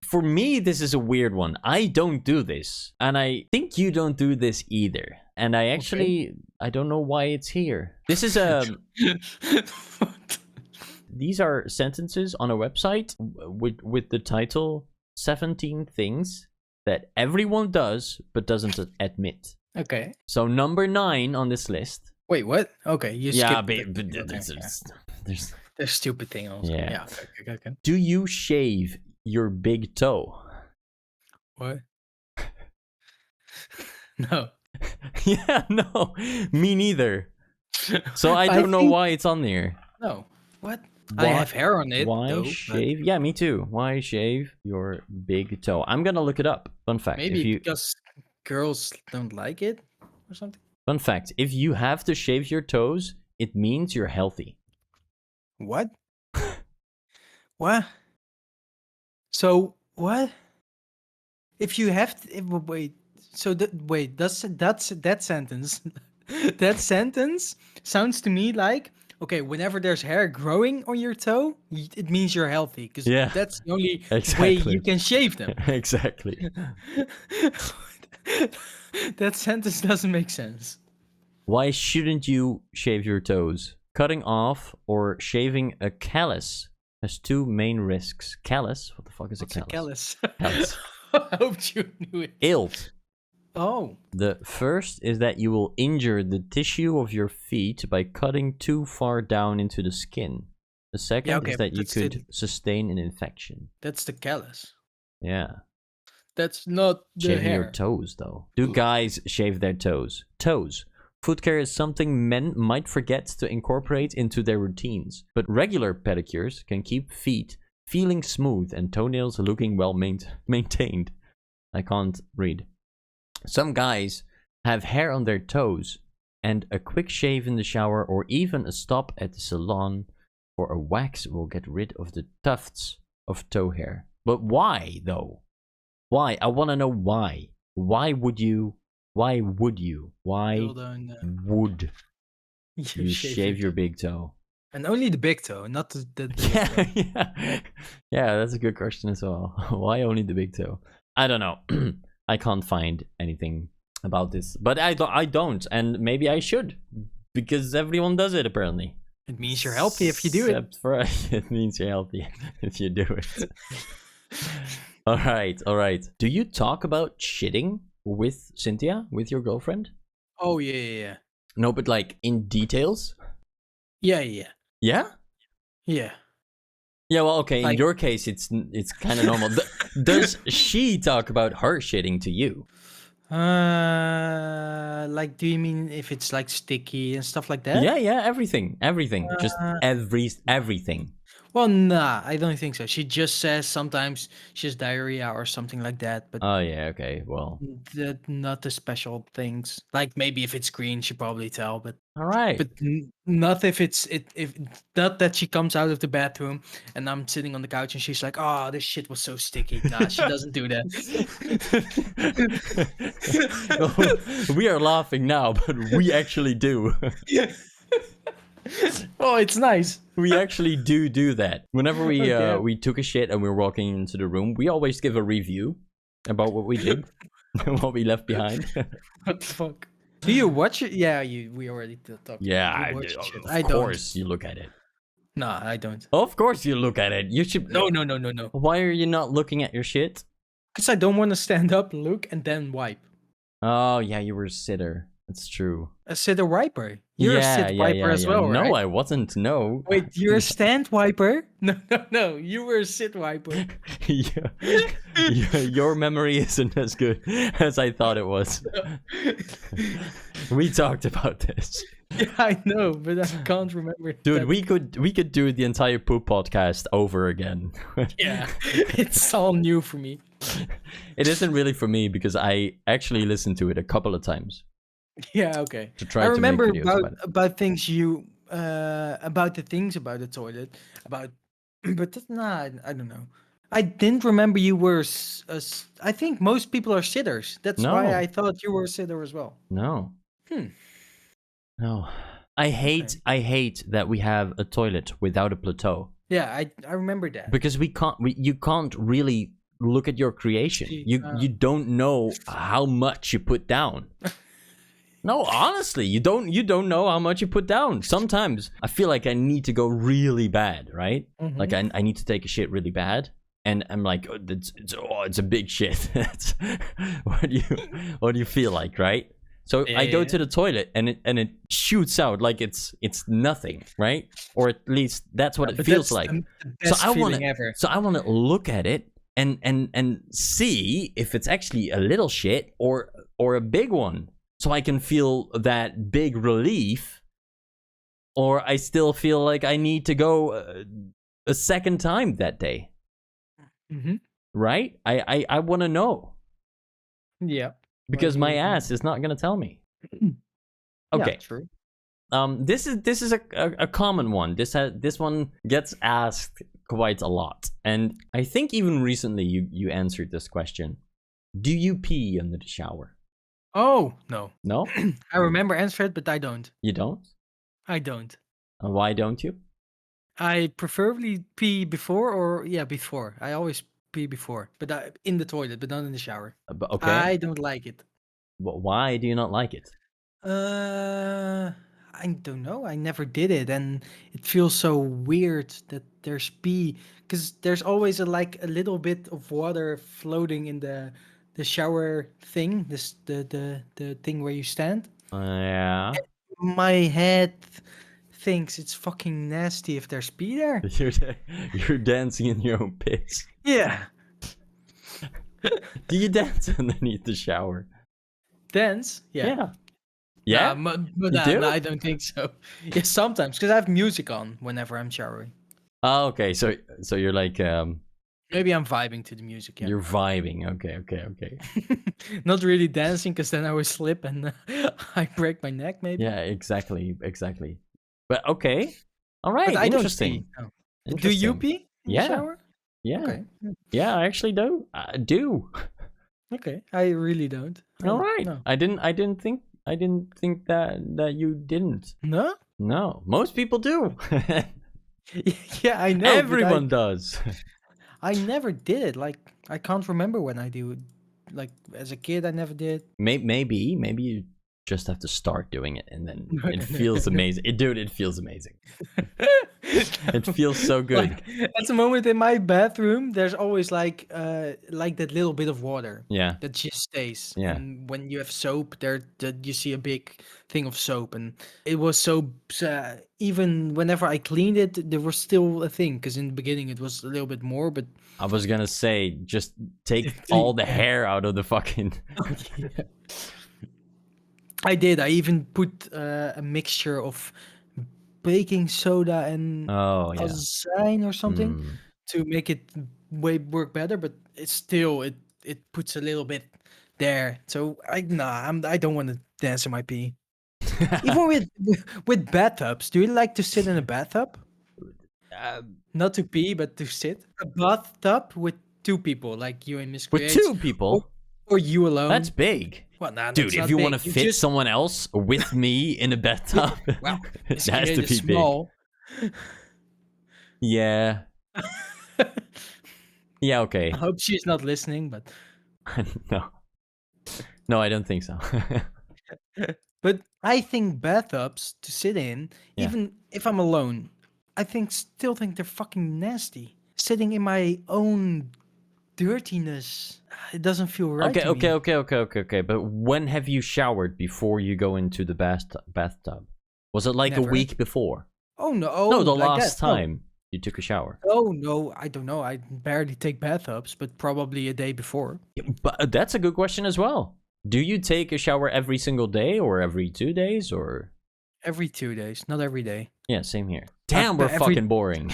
For me, this is a weird one. I don't do this. And I think you don't do this either. And I actually, I don't know why it's here. This is these are sentences on a website with the title 17 things that everyone does but doesn't admit. Okay. So number 9 on this list. Wait, what? Okay, you Yeah, skipped but there's a stupid thing also. Yeah. Okay. Do you shave your big toe? What? No. Yeah, no, me neither. So I don't know why it's on there. No. What? I have hair on it. Why though, shave? Yeah, me too. Why shave your big toe? I'm gonna look it up. Fun fact. Maybe because girls don't like it or something. Fun fact. If you have to shave your toes, it means you're healthy. What? What? So what? If you have to, wait. So that sentence. That sentence sounds to me like, okay, whenever there's hair growing on your toe, it means you're healthy because that's the only way you can shave them. Exactly. That sentence doesn't make sense. Why shouldn't you shave your toes? Cutting off or shaving a callus has 2 main risks. Callus? What the fuck is a callus? Callus. I hoped you knew it. Ilt. Oh. The first is that you will injure the tissue of your feet by cutting too far down into the skin. The second is that you could sustain an infection. That's the callus. Yeah. That's not the Shaving hair. your toes, though. Do guys shave their toes? Toes. Foot care is something men might forget to incorporate into their routines, but regular pedicures can keep feet feeling smooth and toenails looking well maintained. I can't read. Some guys have hair on their toes, and a quick shave in the shower or even a stop at the salon for a wax will get rid of the tufts of toe hair. But why, though? Why? I want to know why. Why would you? Why would you shave your big toe? And only the big toe, not the yeah, that's a good question as well. Why only the big toe? I don't know. I can't find anything about this, but I don't, and maybe I should, because everyone does it apparently. It means you're healthy if you do it. Except for it means you're healthy if you do it. All right. Do you talk about shitting with Cynthia, with your girlfriend? Oh yeah. No, but like in details? Yeah. Yeah? Yeah. Yeah, well, okay, in your case, it's kind of normal. Does she talk about her shitting to you? Like, do you mean if it's like sticky and stuff like that? Yeah, everything. Just everything. Well, nah, I don't think so. She just says sometimes she has diarrhea or something like that. But oh yeah, okay, well, not the special things. Like maybe if it's green, she probably tell. But all right, but not if it's if not that she comes out of the bathroom and I'm sitting on the couch and she's like, "Oh, this shit was so sticky." Nah, she doesn't do that. We are laughing now, but we actually do. Oh, it's nice. We actually do that. Whenever we took a shit and we were walking into the room, we always give a review about what we did and what we left behind. What the fuck? Do you watch it? Yeah, we already talked. Yeah, of course you look at it. No, I don't. Of course you look at it. You should. No. Why are you not looking at your shit? Because I don't want to stand up, look, and then wipe. Oh yeah, you were a sitter. That's true. A sitter wiper. You're a sit wiper as well, right? No, I wasn't. No. Wait, you're a stand wiper? No. You were a sit wiper. Your memory isn't as good as I thought it was. We talked about this. Yeah, I know, but I can't remember. Dude, we could do the entire poop podcast over again. Yeah, it's all new for me. It isn't really for me because I actually listened to it a couple of times. Yeah, okay. I remember about things you about the things about the toilet but I don't know. I didn't remember you were. I think most people are sitters. That's why I thought you were a sitter as well. No. No. I hate that we have a toilet without a plateau. Yeah, I remember that. Because you can't really look at your creation. See, You don't know how much you put down. No, honestly, you don't know how much you put down. Sometimes I feel like I need to go really bad, right? Like I need to take a shit really bad, and I'm like, oh, it's a big shit. what do you feel like, right? So I go to the toilet and it shoots out like it's nothing, right? Or at least that's what it feels like. The best feeling ever. So I want to look at it and see if it's actually a little shit or a big one. So I can feel that big relief, or I still feel like I need to go a second time that day. Right? I want to know. Yeah. Because my ass is not going to tell me. Okay. Yeah, true. This is a common one. This one gets asked quite a lot. And I think even recently you answered this question. Do you pee under the shower? Oh, no. No? I remember answering it, but I don't. You don't? I don't. Why don't you? I preferably pee before before. I always pee before, but in the toilet, but not in the shower. Okay. I don't like it. Why do you not like it? I don't know. I never did it, and it feels so weird that there's pee, because there's always a little bit of water floating in the shower thing. The thing where you stand. Yeah. My head thinks it's fucking nasty if there's pee there. You're dancing in your own piss. Yeah. Do you dance underneath the shower? Dance? Yeah. Yeah? But You do? no, I don't think so. Yeah, sometimes, because I have music on whenever I'm showering. Oh, okay. So you're like Maybe I'm vibing to the music. Yeah. you're vibing. Okay. Not really dancing, because then I will slip and I break my neck. Maybe. Yeah, exactly. But okay. All right. But I don't Interesting. pee. No. Do you pee in the Yeah. shower? Yeah. Okay. Yeah, I actually do. I do. Okay. I really don't. All right. No. I didn't think that you didn't. No? No. Most people do. Yeah, I know. but Everyone does. I never did it. Like, I can't remember when I do it. Like, as a kid, I never did. Maybe you just have to start doing it, and then it feels amazing. It feels amazing. It feels so good. Like, at the moment in my bathroom, there's always like that little bit of water. Yeah. That just stays. Yeah. And when you have soap, you see a big thing of soap, and it was so even whenever I cleaned it, there was still a thing. Because in the beginning it was a little bit more, but I was gonna say, just take all the hair out of the fucking. yeah. I did. I even put a mixture of baking soda and Oh yeah. azine or something Mm. to make it work better, but it's still it puts a little bit there. So I don't want to dance in my pee. Even with bathtubs, do you like to sit in a bathtub? Not to pee, but to sit. A bathtub with two people, like you and Miss With Creates, two people. or you alone. That's big. Well, nah, Dude, that's if not you big. want to fit someone else with me in a bathtub, well, it Miss has to Creates be is big. small. Yeah. Yeah, okay. I hope she's not listening, but No, I don't think so. but I think bathtubs to sit in, Yeah. even if I'm alone, I still think they're fucking nasty. Sitting in my own dirtiness, it doesn't feel right. Okay, to me. okay. But when have you showered before you go into the bathtub? Was it like Never. a week before? Oh no! No, the like last that, no. time you took a shower. Oh no, I don't know. I barely take bathtubs, but probably a day before. Yeah, but that's a good question as well. Do you take a shower every single day or every 2 days or? Every 2 days, not every day. Yeah, same here. Damn, we're fucking boring.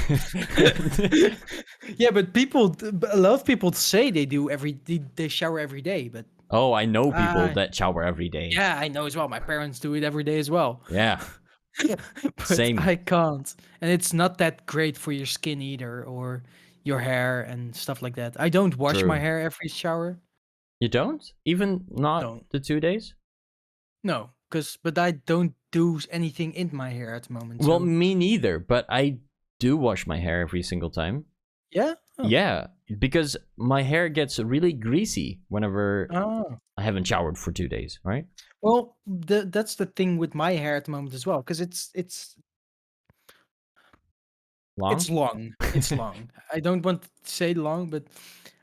Yeah, but a lot of people say they shower every day, but Oh, I know people that shower every day. yeah, I know as well. My parents do it every day as well. Yeah. But Same. I can't, and it's not that great for your skin either, or your hair and stuff like that. I don't wash my True. hair every shower. You don't? Even not No. the 2 days? No, but I don't do anything in my hair at the moment. Well, so- me neither, but I do wash my hair every single time. Yeah. Oh. Yeah, because my hair gets really greasy whenever Oh. I haven't showered for 2 days, right? Well, that's the thing with my hair at the moment as well, because Long? it's long. It's long. I don't want to say long, but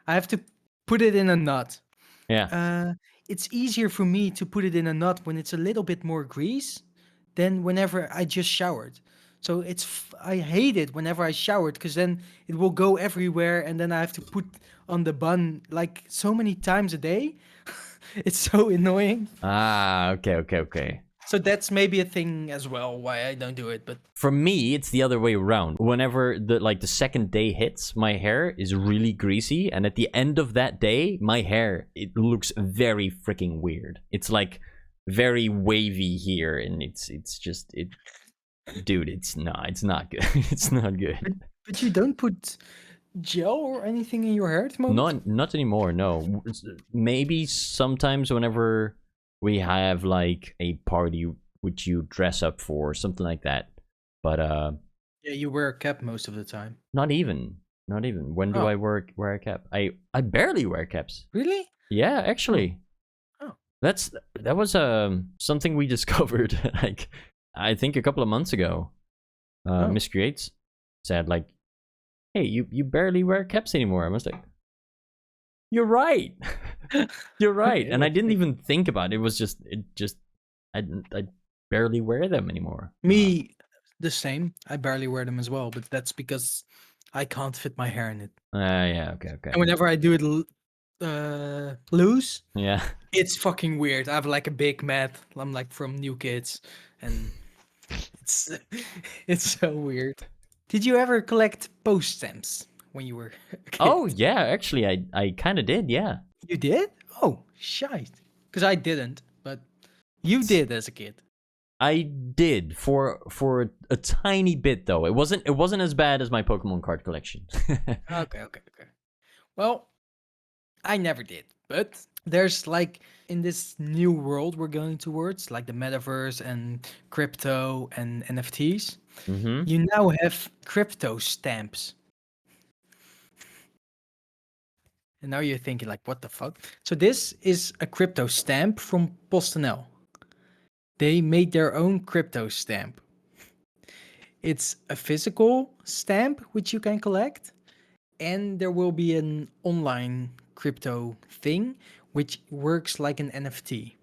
I have to put it in a knot. Yeah. It's easier for me to put it in a knot when it's a little bit more grease than whenever I just showered. So I hate it whenever I showered because then it will go everywhere and then I have to put on the bun like so many times a day. It's so annoying. Ah, okay. So that's maybe a thing as well why I don't do it. But For me, it's the other way around. Whenever the second day hits, my hair is really greasy, and at the end of that day, my hair, it looks very freaking weird. It's like very wavy here, and it's just it. Dude, it's not good. It's not good. but you don't put gel or anything in your hair at the moment? Not anymore. No, maybe sometimes whenever we have like a party which you dress up for, or something like that. But Yeah, you wear a cap most of the time. not even. When do Oh. I wear a cap? I barely wear caps. Really? Yeah, actually. Oh. That was something we discovered like I think a couple of months ago. Oh. Miss Creates said like, "Hey, you barely wear caps anymore." I was like, "You're right." You're right. Okay, And I that's didn't good. even think about it. It was just I barely wear them anymore. Me, the same. I barely wear them as well, but that's because I can't fit my hair in it. Yeah, okay. And whenever I do it loose, Yeah. it's fucking weird. I have like a big mat. I'm like from New Kids, and it's it's so weird. Did you ever collect post stamps when you were a kid? Oh, yeah, actually I kind of did, yeah. You did? Oh, shite. Because I didn't, but you did as a kid. I did for a tiny bit though. It wasn't as bad as my Pokemon card collection. Okay. Well, I never did, but there's like in this new world we're going towards, like the metaverse and crypto and NFTs, Mhm. you now have crypto stamps. And now you're thinking like, what the fuck? So this is a crypto stamp from PostNL. They made their own crypto stamp. It's a physical stamp which you can collect, and there will be an online crypto thing which works like an NFT.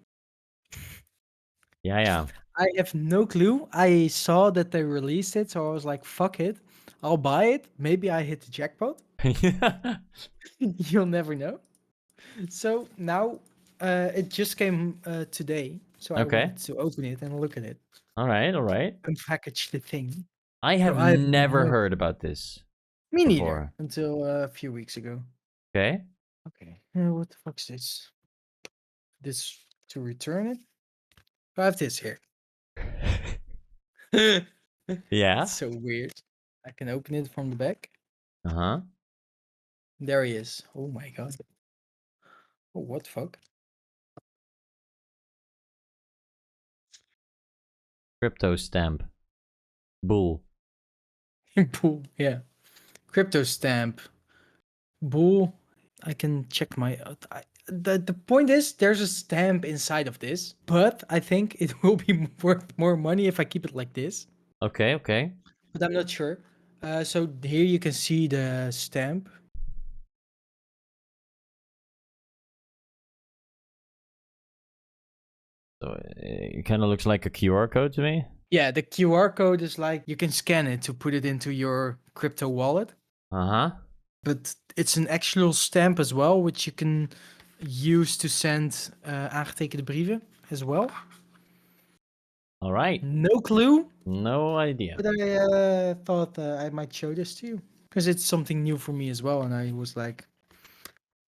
Yeah. I have no clue. I saw that they released it, so I was like, fuck it. I'll buy it. Maybe I hit the jackpot. Yeah. You'll never know. So now it just came today. So I Okay. wanted to open it and look at it. All right. Unpackage the thing. I So have I have never no, heard about this me neither before. until a few weeks ago. Okay. Okay. What the fuck's this? This to return it? I have this here. Yeah. It's so weird. I can open it from the back. Uh-huh. There he is. Oh my god. Oh, what the fuck? Crypto stamp. Bull. Bull. Yeah. Crypto stamp. Bull. I can check my. The point is, there's a stamp inside of this, but I think it will be worth more money if I keep it like this. Okay. But I'm not sure. So here you can see the stamp. So it kind of looks like a QR code to me. Yeah, the QR code is like you can scan it to put it into your crypto wallet. Uh-huh. But it's an actual stamp as well, which you can use to send aangetekende brieven as well. All right. No clue, No idea. but I thought I might show this to you because it's something new for me as well, and I was like,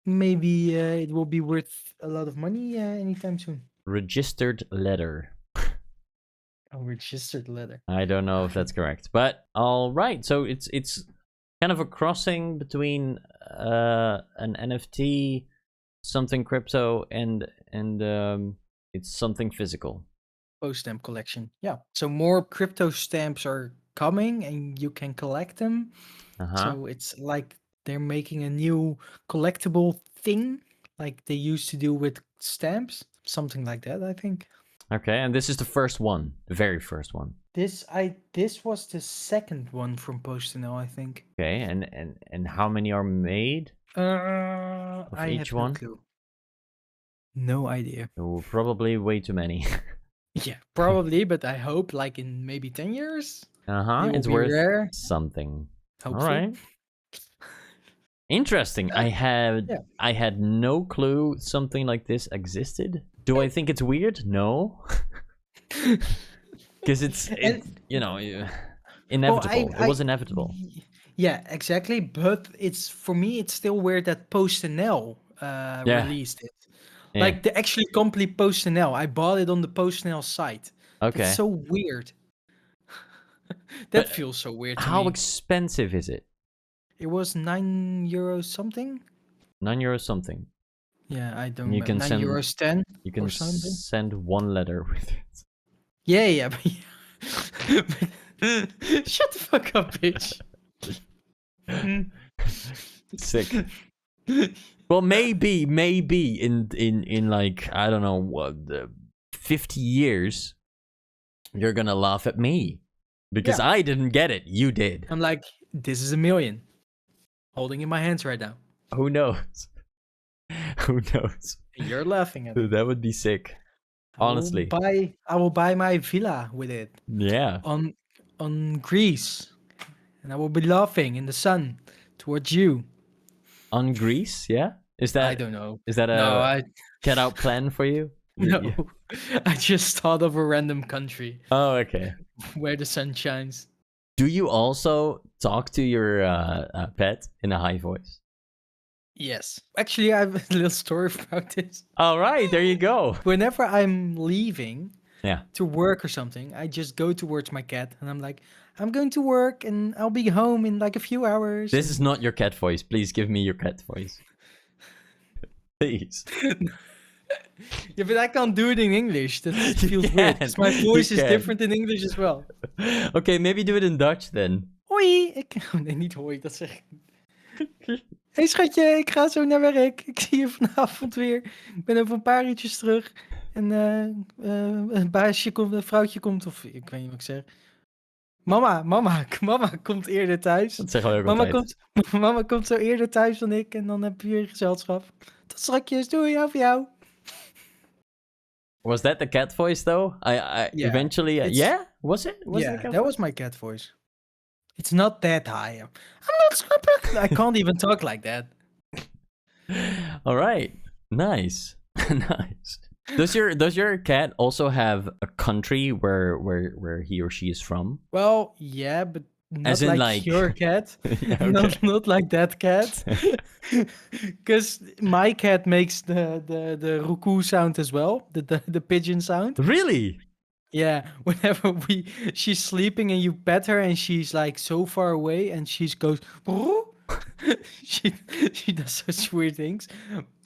maybe it will be worth a lot of money anytime soon. Registered letter. A registered letter. I don't know if that's correct, but all right. So it's kind of a crossing between an NFT, something crypto, and it's something physical. Post stamp collection. Yeah. So more crypto stamps are coming and you can collect them. Uh-huh. So it's like they're making a new collectible thing, like they used to do with stamps, something like that, I think. Okay, and this is the first one, the very first one. This was the second one from Postinel, I think. Okay, and how many are made of I each have no one? clue. No idea. Oh, probably way too many. Yeah, probably, but I hope like in maybe 10 years Uh-huh, they will it's be worth rare, something. All hopefully. right. Interesting. Uh, yeah. I had no clue something like this existed. Do I think it's weird? No. Because it's And well, inevitable. It was inevitable. yeah, exactly. But it's for me, it's still weird that PostNL Yeah. released it. Yeah. Like the actually complete PostNL. I bought it on the PostNL site. That's Okay. so weird. That But feels so weird to how me. expensive is it? It was €9 something. €9 something. Yeah, I don't And you remember. can Nine send euros 10 you or can something. send one letter with it. Yeah, yeah. Shut the fuck up, bitch. Sick. Well, maybe in like I don't know what 50 years, you're gonna laugh at me because Yeah. I didn't get it. You did. I'm like, this is a million. Holding in my hands right now. Who knows? Who knows? And you're laughing at it. That would be sick. Honestly. I will buy my villa with it Yeah. on Greece. And I will be laughing in the sun towards you. On Greece, yeah? Is I that don't know. a No, I get out plan for you? no. Yeah. I just thought of a random country Oh, okay. where the sun shines. Do you also talk to your pet in a high voice? Yes. Actually, I have a little story about this. All right, there you go. Whenever I'm leaving Yeah. to work or something, I just go towards my cat and I'm like, I'm going to work and I'll be home in like a few hours. This is not your cat voice. Please give me your cat voice. Please. Yeah, but I can't do it in English. That You feels weird. 'Cause my can. voice You is can. different in English as well. Okay, maybe do it in Dutch then. Hoi, oh, nee, niet hoi, dat zeg ik niet. Hey schatje, ik ga zo naar werk. Ik zie je vanavond weer. Ik ben over een paar uurtjes terug. En een baasje komt, een vrouwtje komt, of ik weet niet wat ik zeg. Mama komt eerder thuis. Dat zeggen we ook altijd. Mama komt zo eerder thuis dan ik. En dan heb je weer gezelschap. Tot straks, doei, hou van jou. Was that the cat voice though? I Yeah, eventually yeah? Was it? Was it yeah, the cat that was my cat voice. It's not that high. I'm not stupid. I can't even talk like that. All right. Nice. Nice. Does your cat also have a country where he or she is from? Well, yeah, but not As in, like your cat. Yeah, okay. Not like that cat. Because my cat makes the ruku sound as well, the pigeon sound. Really? Yeah, whenever she's sleeping and you pet her and she's like so far away and she goes, she does such weird things.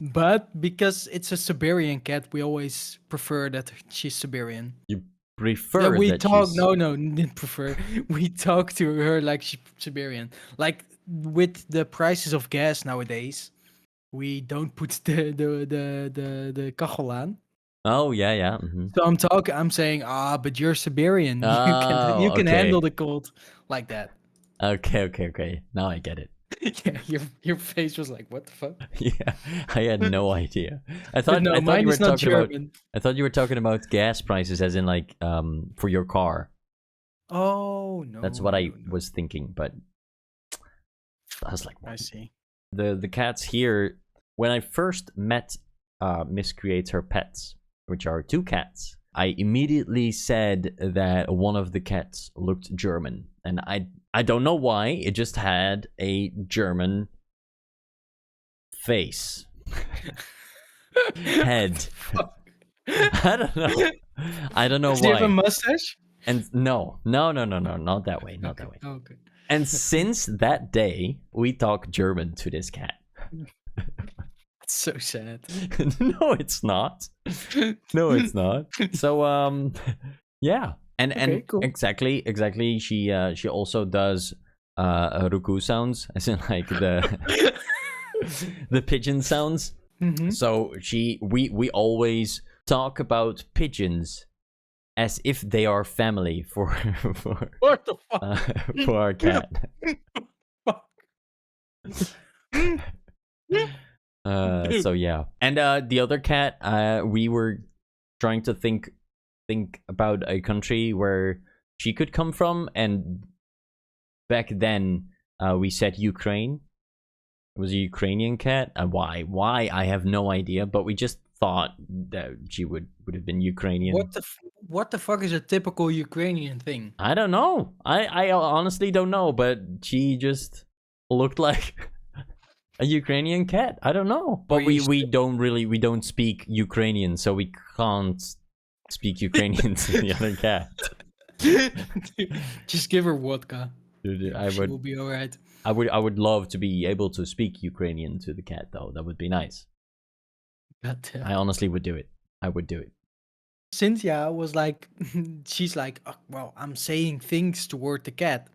But because it's a Siberian cat, we always prefer that she's Siberian. You prefer Yeah, we that talk. she's... No, didn't prefer. We talk to her like she's Siberian. Like with the prices of gas nowadays, we don't put the kachel aan. Oh yeah. Mm-hmm. So I'm saying, but you're Siberian. You Oh, can okay. handle the cold like that. Okay. Now I get it. Yeah, your face was like, what the fuck? Yeah, I had no idea. I thought Mine you were is not talking about. German. I thought you were talking about gas prices, as in like for your car. Oh no. That's what I no. was thinking, but I was like, I see. the cats here. When I first met Miss Creates Her Pets, which are two cats, I immediately said that one of the cats looked German, and I don't know why. It just had a German face, head. I don't know. I don't know Does he have a why. mustache? And no, not that way, not that way. Oh, okay. And since that day, we talk German to this cat. That's so sad. No, it's not. No, it's not. So, yeah. And Okay, cool. exactly. She also does ruku sounds, as in like the pigeon sounds. Mm-hmm. So we always talk about pigeons as if they are family for What the fuck? for our cat. So yeah, and the other cat, we were trying to think about a country where she could come from, and back then we said Ukraine. It was a Ukrainian cat. Why? I have no idea, but we just thought that she would have been Ukrainian. What the fuck is a typical Ukrainian thing? I don't know. I honestly don't know, but she just looked like a Ukrainian cat. I don't know. But we don't speak Ukrainian, so we can't speak Ukrainian to the other cat. Just give her vodka. Dude, She will be alright. I would love to be able to speak Ukrainian to the cat, though. That would be nice. I honestly would do it. I would do it. Cynthia was like, she's like, "Oh, well, I'm saying things toward the cat,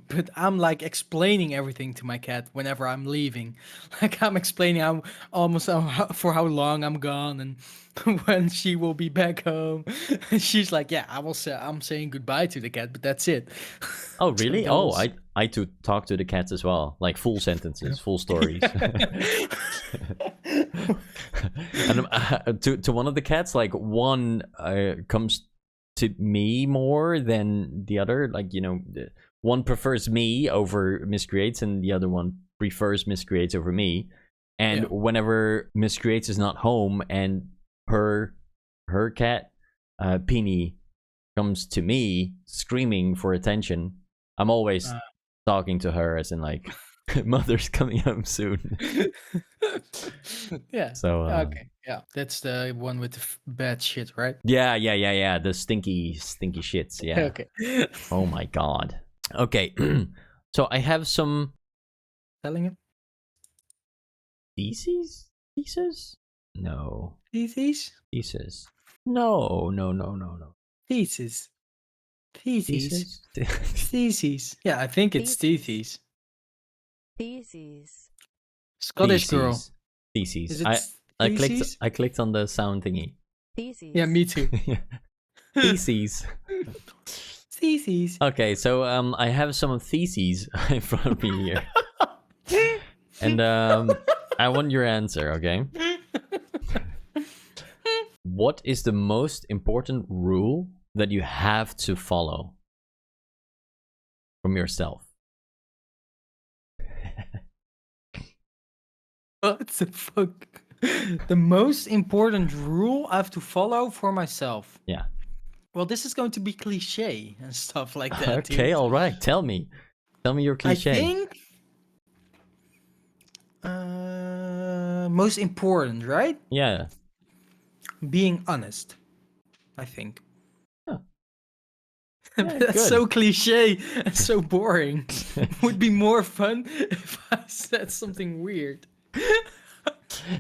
but I'm like explaining everything to my cat whenever I'm leaving. Like I'm explaining how almost for how long I'm gone and when she will be back home. And she's like, yeah, I'm saying goodbye to the cat, but that's it. Oh really? that Oh, was- I too talk to the cats as well, like full sentences, full stories. And to one of the cats, like one comes to me more than the other. Like, you know, one prefers me over Miscreates, and the other one prefers Miscreates over me. And Yeah. whenever Miscreates is not home and her cat Peony comes to me screaming for attention, I'm always talking to her as in like, mother's coming home soon. Yeah. So Okay. Yeah. That's the one with the bad shit, right? yeah, the stinky shits. Yeah. Okay. Oh my god. Okay. So I have some Telling it. theses. No. Theses. Thesis. No. Thesis. Theses. Thesis. Theses. Yeah, I think it's theses. Theses. Scottish girl. Theses. Is it I clicked on the sound thingy. Theses. Yeah, me too. Theses. Theses. Okay, so I have some theses in front of me here. And I want your answer, okay? What is the most important rule that you have to follow from yourself? What the fuck? The most important rule I have to follow for myself. Yeah. Well, this is going to be cliche and stuff like that. Okay, dude. all right. Tell me your I cliche. think most important, right? Yeah. Being honest. I think. Huh. But Yeah, that's good. so cliche and so boring. Would be more fun if I said something weird.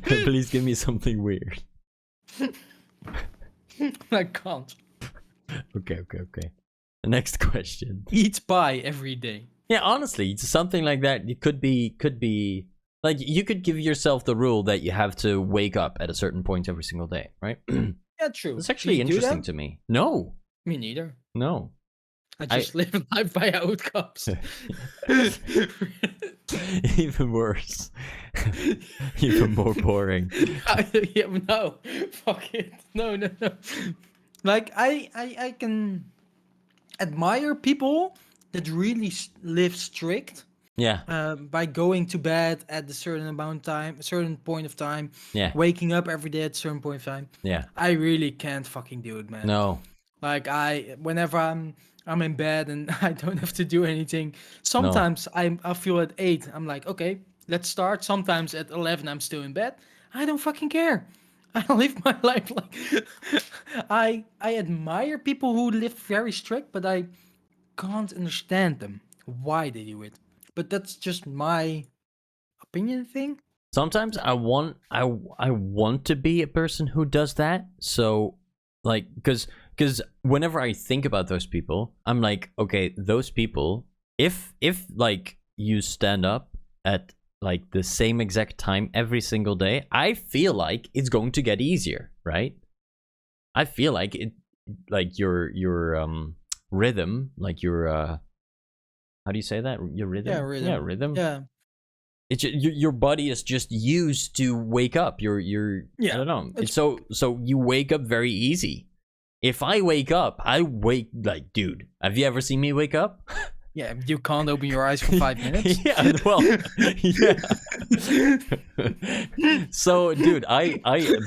Please give me something weird. I can't. Okay. The next question. Eat pie every day. Yeah, honestly, it's something like that. It could be like you could give yourself the rule that you have to wake up at a certain point every single day, right? Yeah, true. It's actually Do you do interesting that? to me. No. Me neither. No. I just live life by how it comes. Even worse. Even more boring. Yeah, no, fuck it. No. Like I can admire people that really live strict. Yeah. By going to bed at a certain point of time, Yeah. waking up every day at a certain point of time. Yeah. I really can't fucking do it, man. No. Like whenever I'm in bed and I don't have to do anything. Sometimes I feel at 8, I'm like, okay, let's start. Sometimes at 11, I'm still in bed. I don't fucking care. I live my life like I admire people who live very strict, but I can't understand them. Why they do it. But that's just my opinion thing. Sometimes I want to be a person who does that. So like, because Because whenever I think about those people, I'm like, okay, those people, if like you stand up at like the same exact time every single day, I feel like it's going to get easier, right? I feel like it, like your rhythm, like your how do you say that? Your rhythm? Yeah, rhythm. Yeah, rhythm. Yeah. It's your body is just used to wake up. You're Yeah. I don't know. It's so you wake up very easy. If I wake up, I wake like, dude. Have you ever seen me wake up? Yeah, you can't open your eyes for 5 minutes. Yeah, well, yeah. So, dude, I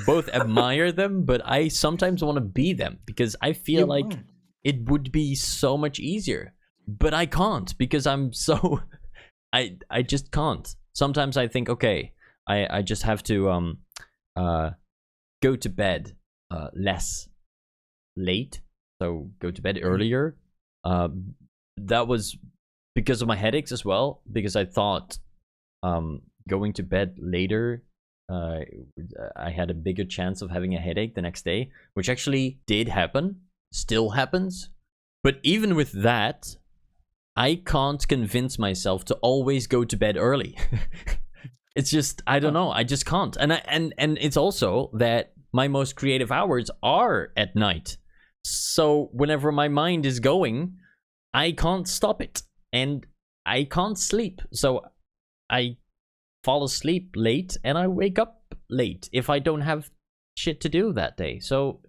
both admire them, but I sometimes want to be them because I feel like it would be so much easier. But I can't because I'm so I just can't. Sometimes I think, okay, I just have to go to bed less late, so go to bed earlier. That was because of my headaches as well, because I thought going to bed later I had a bigger chance of having a headache the next day, which actually did happen, still happens. But even with that, I can't convince myself to always go to bed early. It's just, I don't know, I just can't. And and it's also that my most creative hours are at night. So whenever my mind is going, I can't stop it, and I can't sleep. So I fall asleep late and I wake up late if I don't have shit to do that day. So,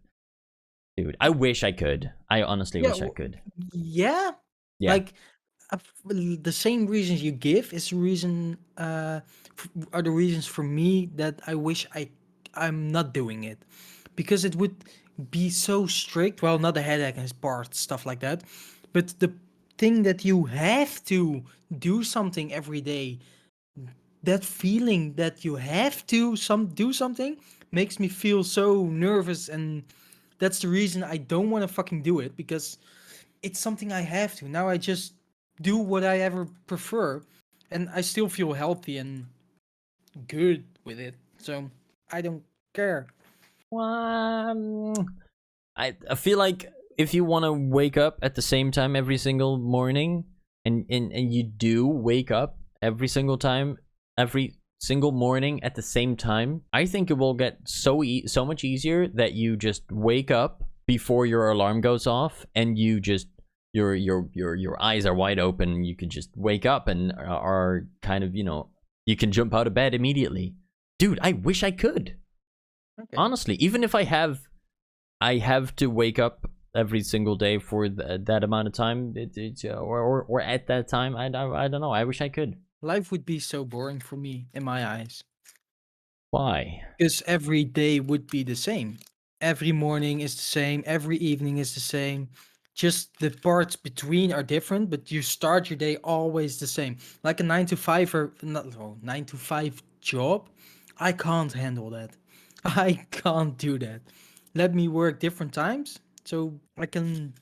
dude, I wish I could. I honestly wish I could. Yeah. Like the same reasons you give is the reason are the reasons for me that I wish I'm not doing it, because it would be so strict. Well, not the headache and part stuff like that, but the thing that you have to do something every day, that feeling that you have to do something makes me feel so nervous, and that's the reason I don't want to fucking do it, because it's something I have to. Now I just do what I ever prefer, and I still feel healthy and good with it. So I don't care. I feel like if you want to wake up at the same time every single morning, and you do wake up every single time, every single morning at the same time, I think it will get so much easier that you just wake up before your alarm goes off, and you just your eyes are wide open, and you can just wake up and are kind of, you can jump out of bed immediately. Dude, I wish I could. Okay. Honestly, even if I have to wake up every single day for that amount of time, or at that time, I don't know. I wish I could. Life would be so boring for me in my eyes. Why? Because every day would be the same. Every morning is the same. Every evening is the same. Just the parts between are different, but you start your day always the same. Like a 9 to 5 or not, 9 to 5 job. I can't handle that. I can't do that. Let me work different times so I can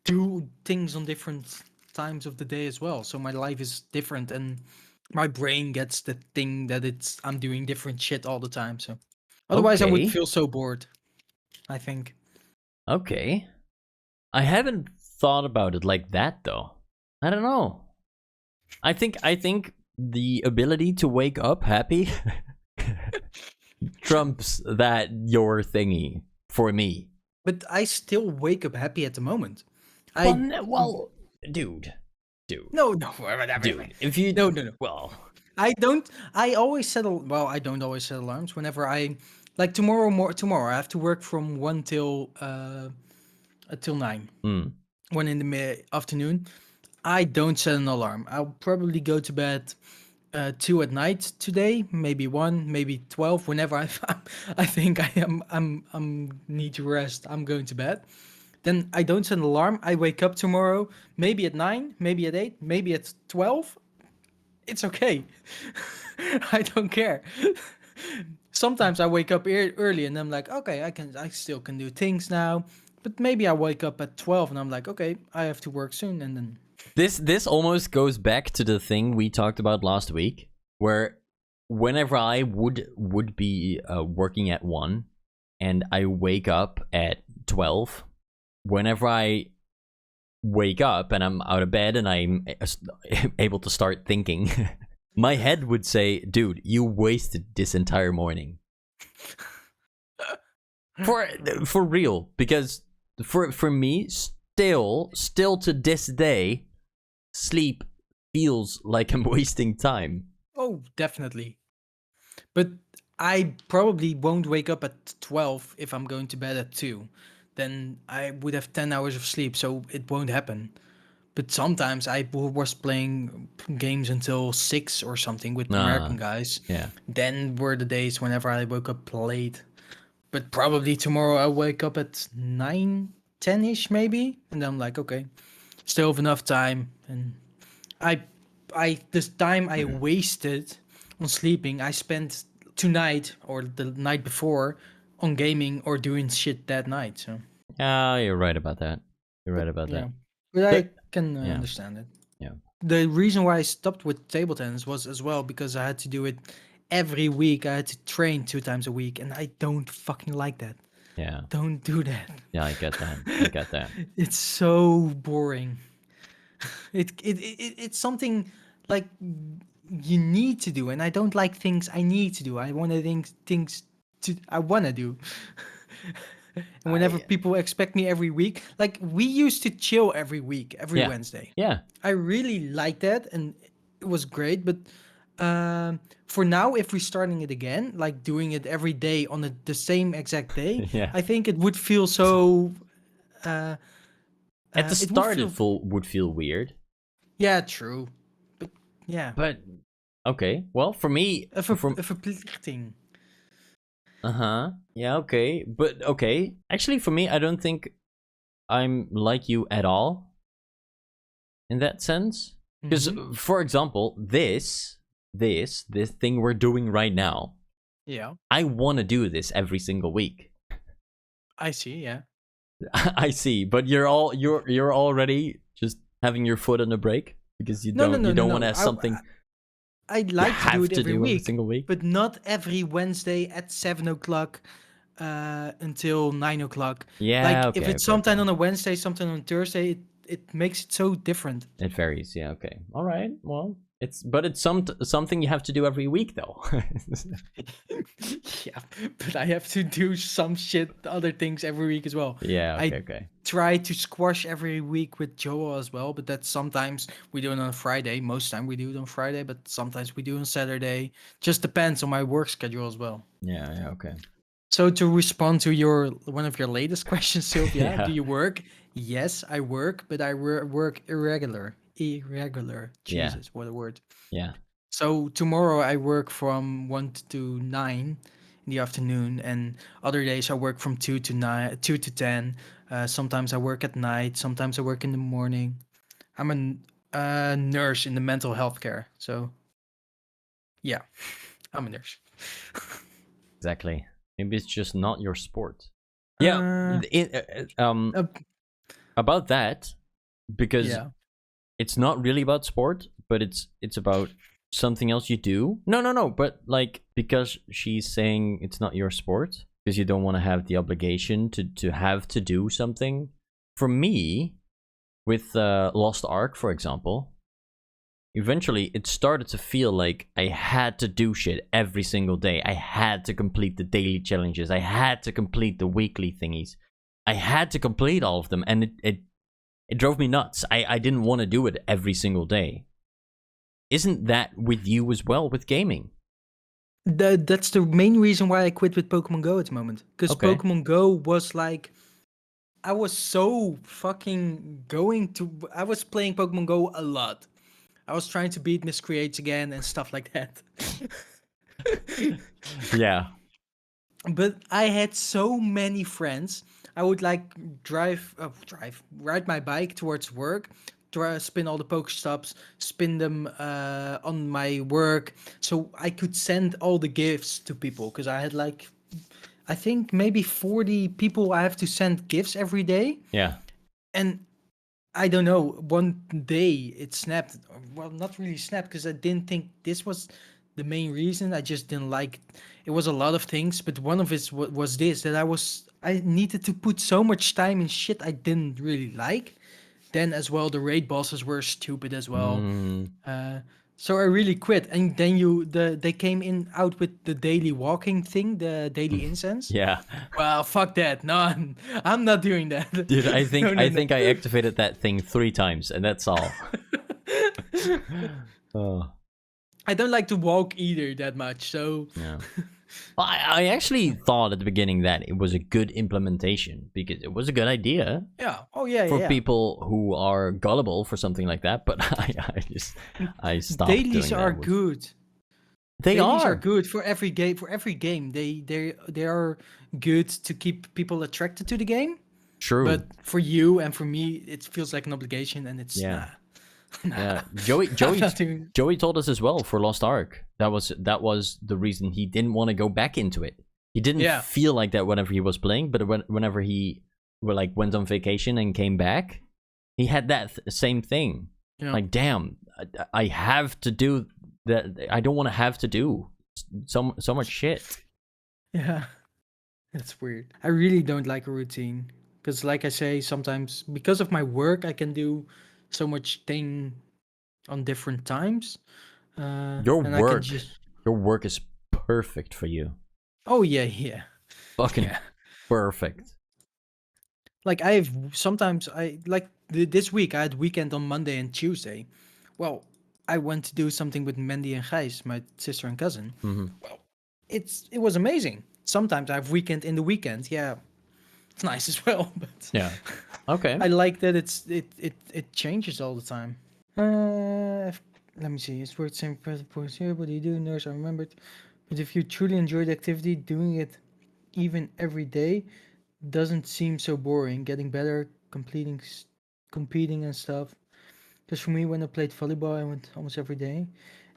do things on different times of the day as well. So my life is different, and my brain gets the thing that I'm doing different shit all the time. So otherwise I would feel so bored, I think. Okay. I haven't thought about it like that though. I don't know. I think the ability to wake up happy trumps that your thingy for me. But I still wake up happy at the moment. Well, dude. No, dude. If you no. Well, I don't. I always set. Well, I don't always set alarms. Whenever like tomorrow I have to work from 1 till 9. 1 in the afternoon. I don't set an alarm. I'll probably go to bed 2 at night today, maybe 1, maybe 12. Whenever I think I'm need to rest, I'm going to bed. Then I don't set an alarm. I wake up tomorrow, maybe at 9, maybe at 8, maybe at 12. It's okay. I don't care. Sometimes I wake up early and I'm like, okay, I still can do things now. But maybe I wake up at 12 and I'm like, okay, I have to work soon, and then this almost goes back to the thing we talked about last week, where whenever I would be working at 1 and I wake up at 12, whenever I wake up and I'm out of bed and I'm able to start thinking, my head would say, dude, you wasted this entire morning. For real, because for me, still to this day, sleep feels like I'm wasting time. Oh, definitely. But I probably won't wake up at 12 if I'm going to bed at 2. Then I would have 10 hours of sleep, so it won't happen. But sometimes I was playing games until 6 or something with American guys. Yeah. Then were the days whenever I woke up late. But probably tomorrow I'll wake up at 9, 10-ish maybe. And I'm like, okay, still have enough time. And this time I wasted on sleeping, I spent tonight or the night before on gaming or doing shit that night. So You're right about that. yeah, but I can yeah. understand it. Yeah. The reason why I stopped with table tennis was as well because I had to do it every week. I had to train 2 times a week, and I don't fucking like that. Yeah. Don't do that. Yeah, I get that. It's so boring. It's something like you need to do, and I don't like things I need to do. I want to things I want to do. And whenever people expect me every week, like we used to chill every week, every Wednesday. Yeah. I really like that, and it was great. But for now, if we're starting it again, like doing it every day on the same exact day, Yeah. I think it would feel so. At the start, it would feel weird. Yeah, true. But yeah. But okay, well, for me, A verplichting. Yeah, okay, but okay. Actually, for me, I don't think I'm like you at all. In that sense, because for example, this thing we're doing right now. Yeah. I want to do this every single week. I see. Yeah. I see, but you're already just having your foot on the brake because you don't want to have something. I'd like to do it every week, single week, but not every Wednesday at 7:00 until 9:00. Yeah, like okay, if it's sometime on a Wednesday, sometime on Thursday, it makes it so different. It varies. Yeah, okay, all right. Well, it's something you have to do every week though. Yeah, but I have to do some other things every week as well. Yeah, okay. Try to squash every week with Joel as well, but that's sometimes we do it on Friday. Most time we do it on Friday, but sometimes we do it on Saturday. Just depends on my work schedule as well. Yeah, okay. So to respond to one of your latest questions, Sylvia, do you work? Yes, I work, but I work irregular. Jesus, what a word. Yeah. So tomorrow I work from 1 to 9 in the afternoon, and other days I work from 2 to 10. Sometimes I work at night. Sometimes I work in the morning. I'm a nurse in the mental health care. So yeah, I'm a nurse. Exactly. Maybe it's just not your sport. Yeah. About that, because it's not really about sport, but it's about something else you do. No. But like, because she's saying it's not your sport, because you don't want to have the obligation to have to do something. For me, with Lost Ark, for example, eventually it started to feel like I had to do shit every single day. I had to complete the daily challenges. I had to complete the weekly thingies. I had to complete all of them, and it drove me nuts. I didn't want to do it every single day. Isn't that with you as well with gaming? That's the main reason why I quit with Pokemon Go at the moment. Because Pokemon Go was like, I was so fucking I was playing Pokemon Go a lot. I was trying to beat Miscreates again and stuff like that. Yeah. But I had so many friends. I would like ride my bike towards work, spin all the Pokestops, spin them on my work, so I could send all the gifts to people. Because I had like, I think maybe 40 people I have to send gifts every day. Yeah. And I don't know, one day it snapped. Well, not really snapped, because I didn't think this was the main reason. I just didn't like. It was a lot of things, but one of it was this that I needed to put so much time in shit I didn't really like. Then as well, the raid bosses were stupid as well. Mm, Uh, so I really quit. And then they came in out with the daily walking thing, the daily incense. yeah. Well, fuck that. No, I'm not doing that. Dude, I think No, no, I no. think I activated that thing 3 times, and that's all. Oh, I don't like to walk either that much. So yeah. Well, I actually thought at the beginning that it was a good implementation because it was a good idea yeah. Oh yeah, for yeah. people who are gullible for something like that. But I stopped Dailies doing are that. good. They Dailies are are good for every game. For every game, they are good to keep people attracted to the game. true. But for you and for me, it feels like an obligation, and it's Yeah. nah. Yeah, Joey, I'm Joey, not doing. Joey told us as well for Lost Ark. That was the reason he didn't want to go back into it. He didn't Yeah. feel like that whenever he was playing, but whenever he went on vacation and came back, he had that same thing. Yeah. Like, damn, I have to do that. I don't want to have to do so much shit. Yeah. That's weird. I really don't like a routine because, like I say, sometimes because of my work, I can do so much thing on different times, Your and I can work, just. your work is perfect for you. Oh yeah, yeah, Fucking yeah. perfect. Like I've sometimes I like this week I had weekend on Monday and Tuesday. Well, I went to do something with Mandy and Gijs, my sister and cousin. Hmm. Well, it was amazing. Sometimes I have weekend in the weekend. Yeah, it's nice as well, but Yeah. Okay. I like that it changes all the time. Let me see. It's worth same present points here. What do you do, nurse? I remembered. But if you truly enjoy the activity, doing it even every day doesn't seem so boring. Getting better, competing and stuff. Because for me, when I played volleyball, I went almost every day,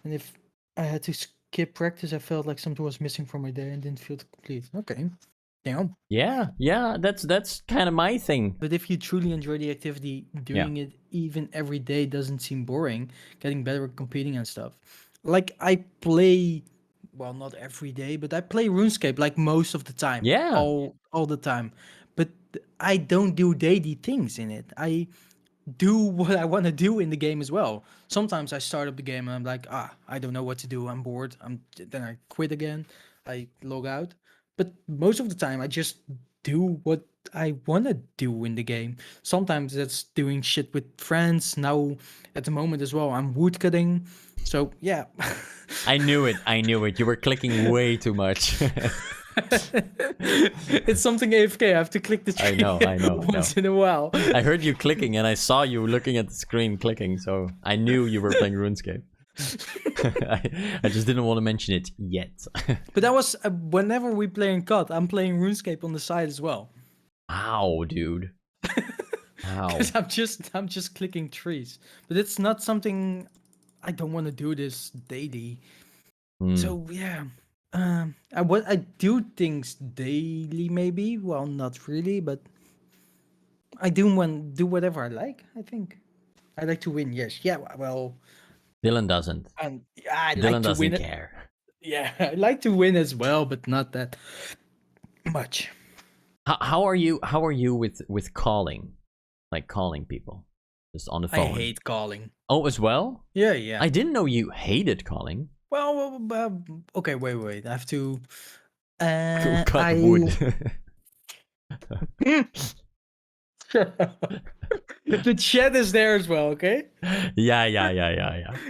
and if I had to skip practice, I felt like something was missing from my day and didn't feel complete. Okay, damn. Yeah, that's kind of my thing. But if you truly enjoy the activity, Yeah. doing it even every day doesn't seem boring. Getting better at competing and stuff. Like I play, well, not every day, but I play RuneScape like most of the time, Yeah. all the time. But I don't do daily things in it. I do what I want to do in the game as well. Sometimes I start up the game and I'm like, I don't know what to do. I'm bored. Then I quit again. I log out. But most of the time, I just do what I want to do in the game. Sometimes that's doing shit with friends. Now, at the moment as well, I'm woodcutting. So yeah. I knew it. I knew it. You were clicking way too much. It's something AFK. I have to click the I tree know. once in a while. I heard you clicking and I saw you looking at the screen clicking, so I knew you were playing RuneScape. I just didn't want to mention it yet. But that was whenever we play in COD, I'm playing RuneScape on the side as well. Ow, dude. Ow. Because I'm just clicking trees. But it's not something I don't want to do this daily. Hmm. So yeah. I do things daily maybe. Well, not really, but I do whatever I like, I think. I like to win, yes. Yeah, well, Dylan doesn't. and I Dylan like to doesn't win it. care. Yeah, I like to win as well, but not that much. How are you with calling? Like calling people just on the I phone? hate calling. Oh, as well? Yeah, yeah. I didn't know you hated calling. Well, okay, wait. I have to. Cut wood. The chat is there as well, okay? Yeah.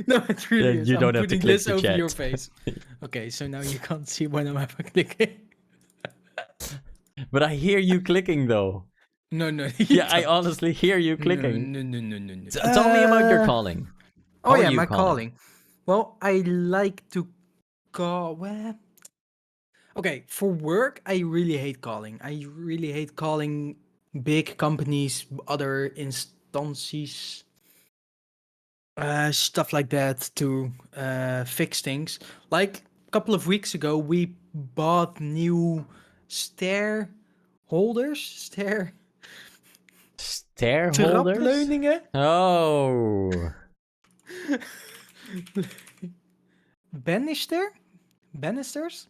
No, it really Yeah, is. you I'm don't have to putting click this the over chat. your face. Okay, so now you can't see when I'm ever clicking. But I hear you clicking though. No, Yeah, I honestly hear you clicking. No. Tell me about your calling. Oh How are yeah, you my calling? calling. Well, I like to call. Well, okay, for work, I really hate calling. I really hate calling big companies, other instances, stuff like that to fix things. Like a couple of weeks ago, we bought new stair holders, stair Stair holders? trapleuningen. Oh. Banister? Banisters?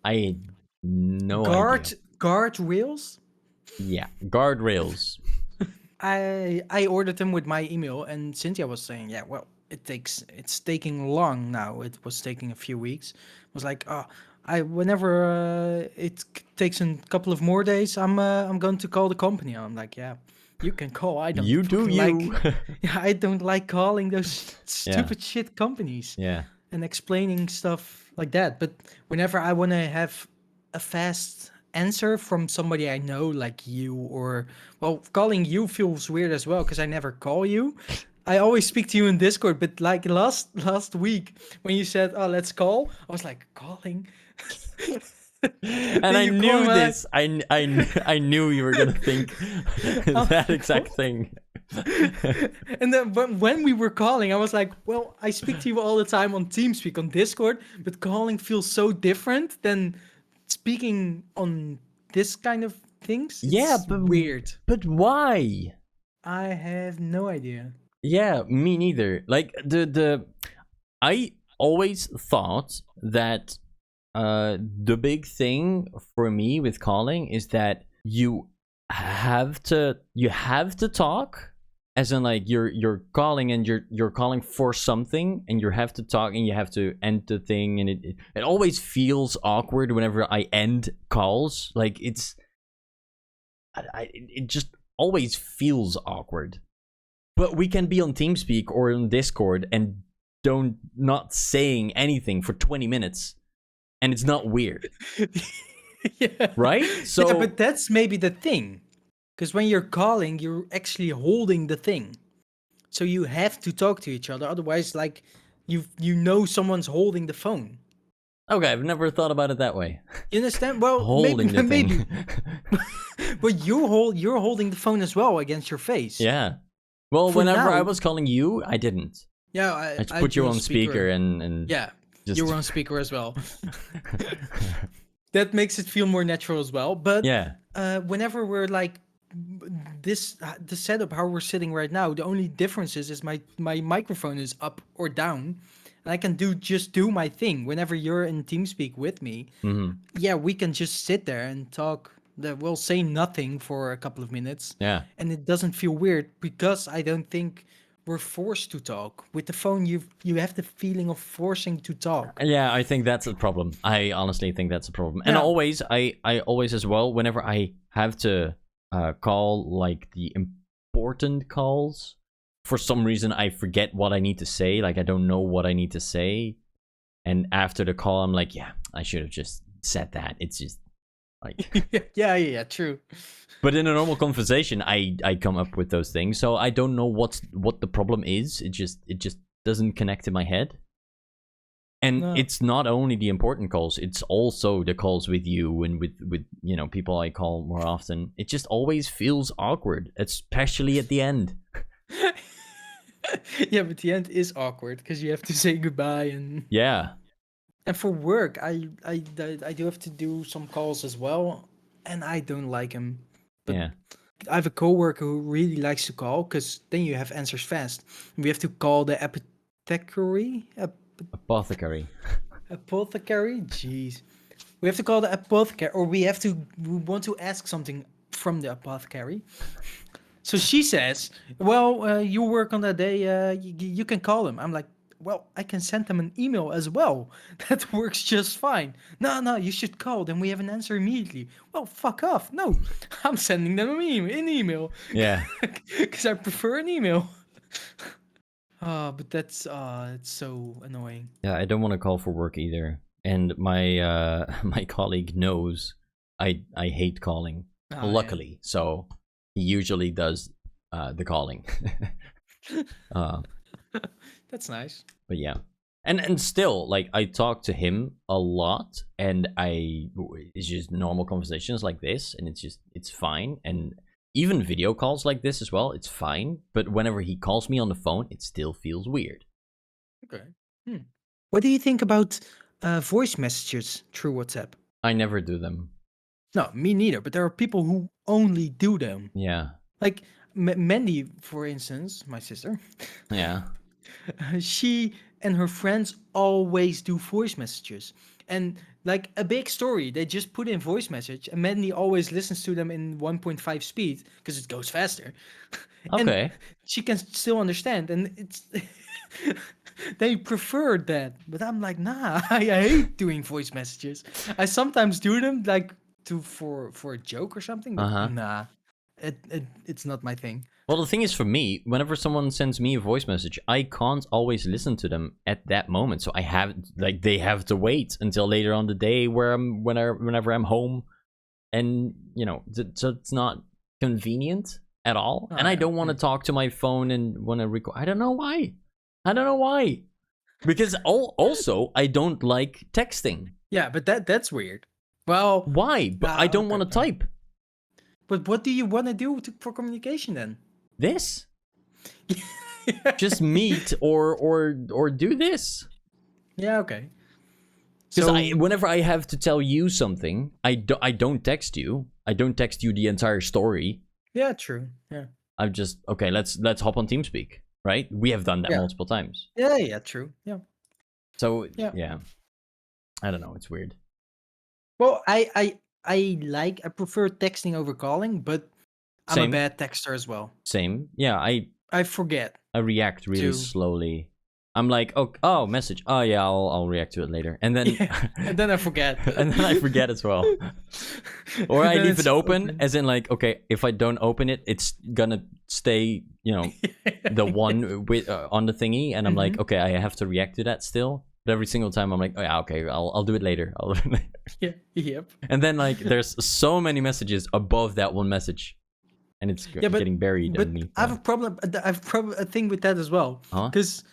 I no idea. Guard rails? Yeah, guardrails. I ordered them with my email, and Cynthia was saying, "Yeah, well, it's taking long now. It was taking a few weeks." I was like, "Oh, I whenever takes a couple of more days, I'm going to call the company." I'm like, "Yeah, you can call. I don't You do fucking you. like. Yeah, I don't like calling those Yeah, stupid shit companies yeah. and explaining stuff like that. But whenever I want to have a fast answer from somebody I know, like you, or well, calling you feels weird as well because I never call you. I always speak to you in Discord, but like last week when you said, "Oh, let's call," I was like, "Calling." And Then I you call knew my. this. I knew you were gonna think that exact thing. And then when we were calling, I was like, well, I speak to you all the time on TeamSpeak on Discord, but calling feels so different than speaking on this kind of things. Yeah, It's weird. but why? I have no idea. Yeah, me neither. Like the I always thought that the big thing for me with calling is that you have to talk, as in like you're calling and you're calling for something and you have to talk and you have to end the thing, and it always feels awkward whenever I end calls. Like it just always feels awkward. But we can be on TeamSpeak or on Discord and don't not saying anything for 20 minutes and it's not weird, Yeah. right? Yeah, So but that's maybe the thing. Because when you're calling, you're actually holding the thing. So you have to talk to each other. Otherwise, like you know someone's holding the phone. okay, I've never thought about it that way. You understand? Well, maybe Holding the maybe, thing. but you're holding the phone as well against your face. Yeah. Well, For whenever I now, was calling you, I didn't. yeah, I just I put do you on on speaker and Yeah, just you were on speaker as well. That makes it feel more natural as well. But yeah. whenever we're like the setup how we're sitting right now, the only difference is my microphone is up or down, and I can do my thing. Whenever you're in TeamSpeak with me, Hmm. yeah, we can just sit there and talk. That we'll say nothing for a couple of minutes, Yeah. and it doesn't feel weird because I don't think we're forced to talk. With the phone, you have the feeling of forcing to talk. Yeah, I think that's a problem. I honestly think that's a problem. And Yeah. always, I always as well, whenever I have to call like the important calls, for some reason I forget what I need to say. Like I don't know what I need to say. And after the call, I'm like, yeah, I should have just said that. It's just like, Yeah, true. but in a normal conversation, I come up with those things. So I don't know what the problem is. It just doesn't connect in my head. And No. it's not only the important calls, it's also the calls with you and with people I call more often. It just always feels awkward, especially at the end. Yeah, but the end is awkward because you have to say goodbye Yeah. and for work, I do have to do some calls as well, and I don't like them. But Yeah. I have a coworker who really likes to call because then you have answers fast. We have to call the apothecary. Apothecary. Apothecary. Jeez, we have to call the apothecary, or we want to ask something from the apothecary. So she says, "Well, you work on that day. You can call him." I'm like, "Well, I can send them an email as well. That works just fine." No, you should call. Then we have an answer immediately. Well, fuck off. No, I'm sending them an email Yeah. because I prefer an email. But that's it's so annoying. Yeah, I don't want to call for work either. And my my colleague knows I hate calling. Oh, Luckily, so he usually does the calling. uh, that's nice. but yeah, and still, like I talk to him a lot, and it's just normal conversations like this, and it's fine. And even video calls like this as well, it's fine. But whenever he calls me on the phone, it still feels weird. Okay. What do you think about voice messages through WhatsApp? I never do them. No, me neither. But there are people who only do them. Yeah, Like Mandy, for instance, my sister. yeah. She and her friends always do voice messages. And like a big story, they just put in voice message, and Mandy always listens to them in 1.5 speed because it goes faster. And Okay. she can still understand, and it's they prefer that. But I'm like, nah, I hate doing voice messages. I sometimes do them like for a joke or something, but Uh-huh. nah, it's not my thing. Well, the thing is, for me, whenever someone sends me a voice message, I can't always listen to them at that moment. So I have, like, they have to wait until later on the day whenever I'm home, and so it's not convenient at all. Oh, And I yeah. don't want to talk to my phone and want to record. I don't know why. Because also I don't like texting. Yeah, but that's weird. Well, Why? But I don't okay, want to okay. type But what do you want to do for communication then? this. Just meet or do this. Yeah, okay. Because So whenever I have to tell you something, I don't text you. I don't text you the entire story. yeah, true. Yeah. I'm just, okay, let's hop on TeamSpeak, right? We have done that Yeah. multiple times. Yeah, true. Yeah. So Yeah. yeah, I don't know. It's weird. Well, I prefer texting over calling, but I'm a Same. bad texter as well. Same. Yeah, I forget. I react really To- slowly. I'm like, oh, message. Oh yeah, I'll react to it later, and then and then I forget. and then I forget as well. Or I Then leave it's it open, as in like, okay, if I don't open it, it's gonna stay, the one with on the thingy, and I'm like, okay, I have to react to that still. But every single time, I'm like, oh yeah, okay, I'll do it later. I'll do it later. Yeah. Yep. And then like, there's so many messages above that one message, and it's Yeah, but- getting buried But underneath. I have a problem. I have a thing with that as well. Huh? Because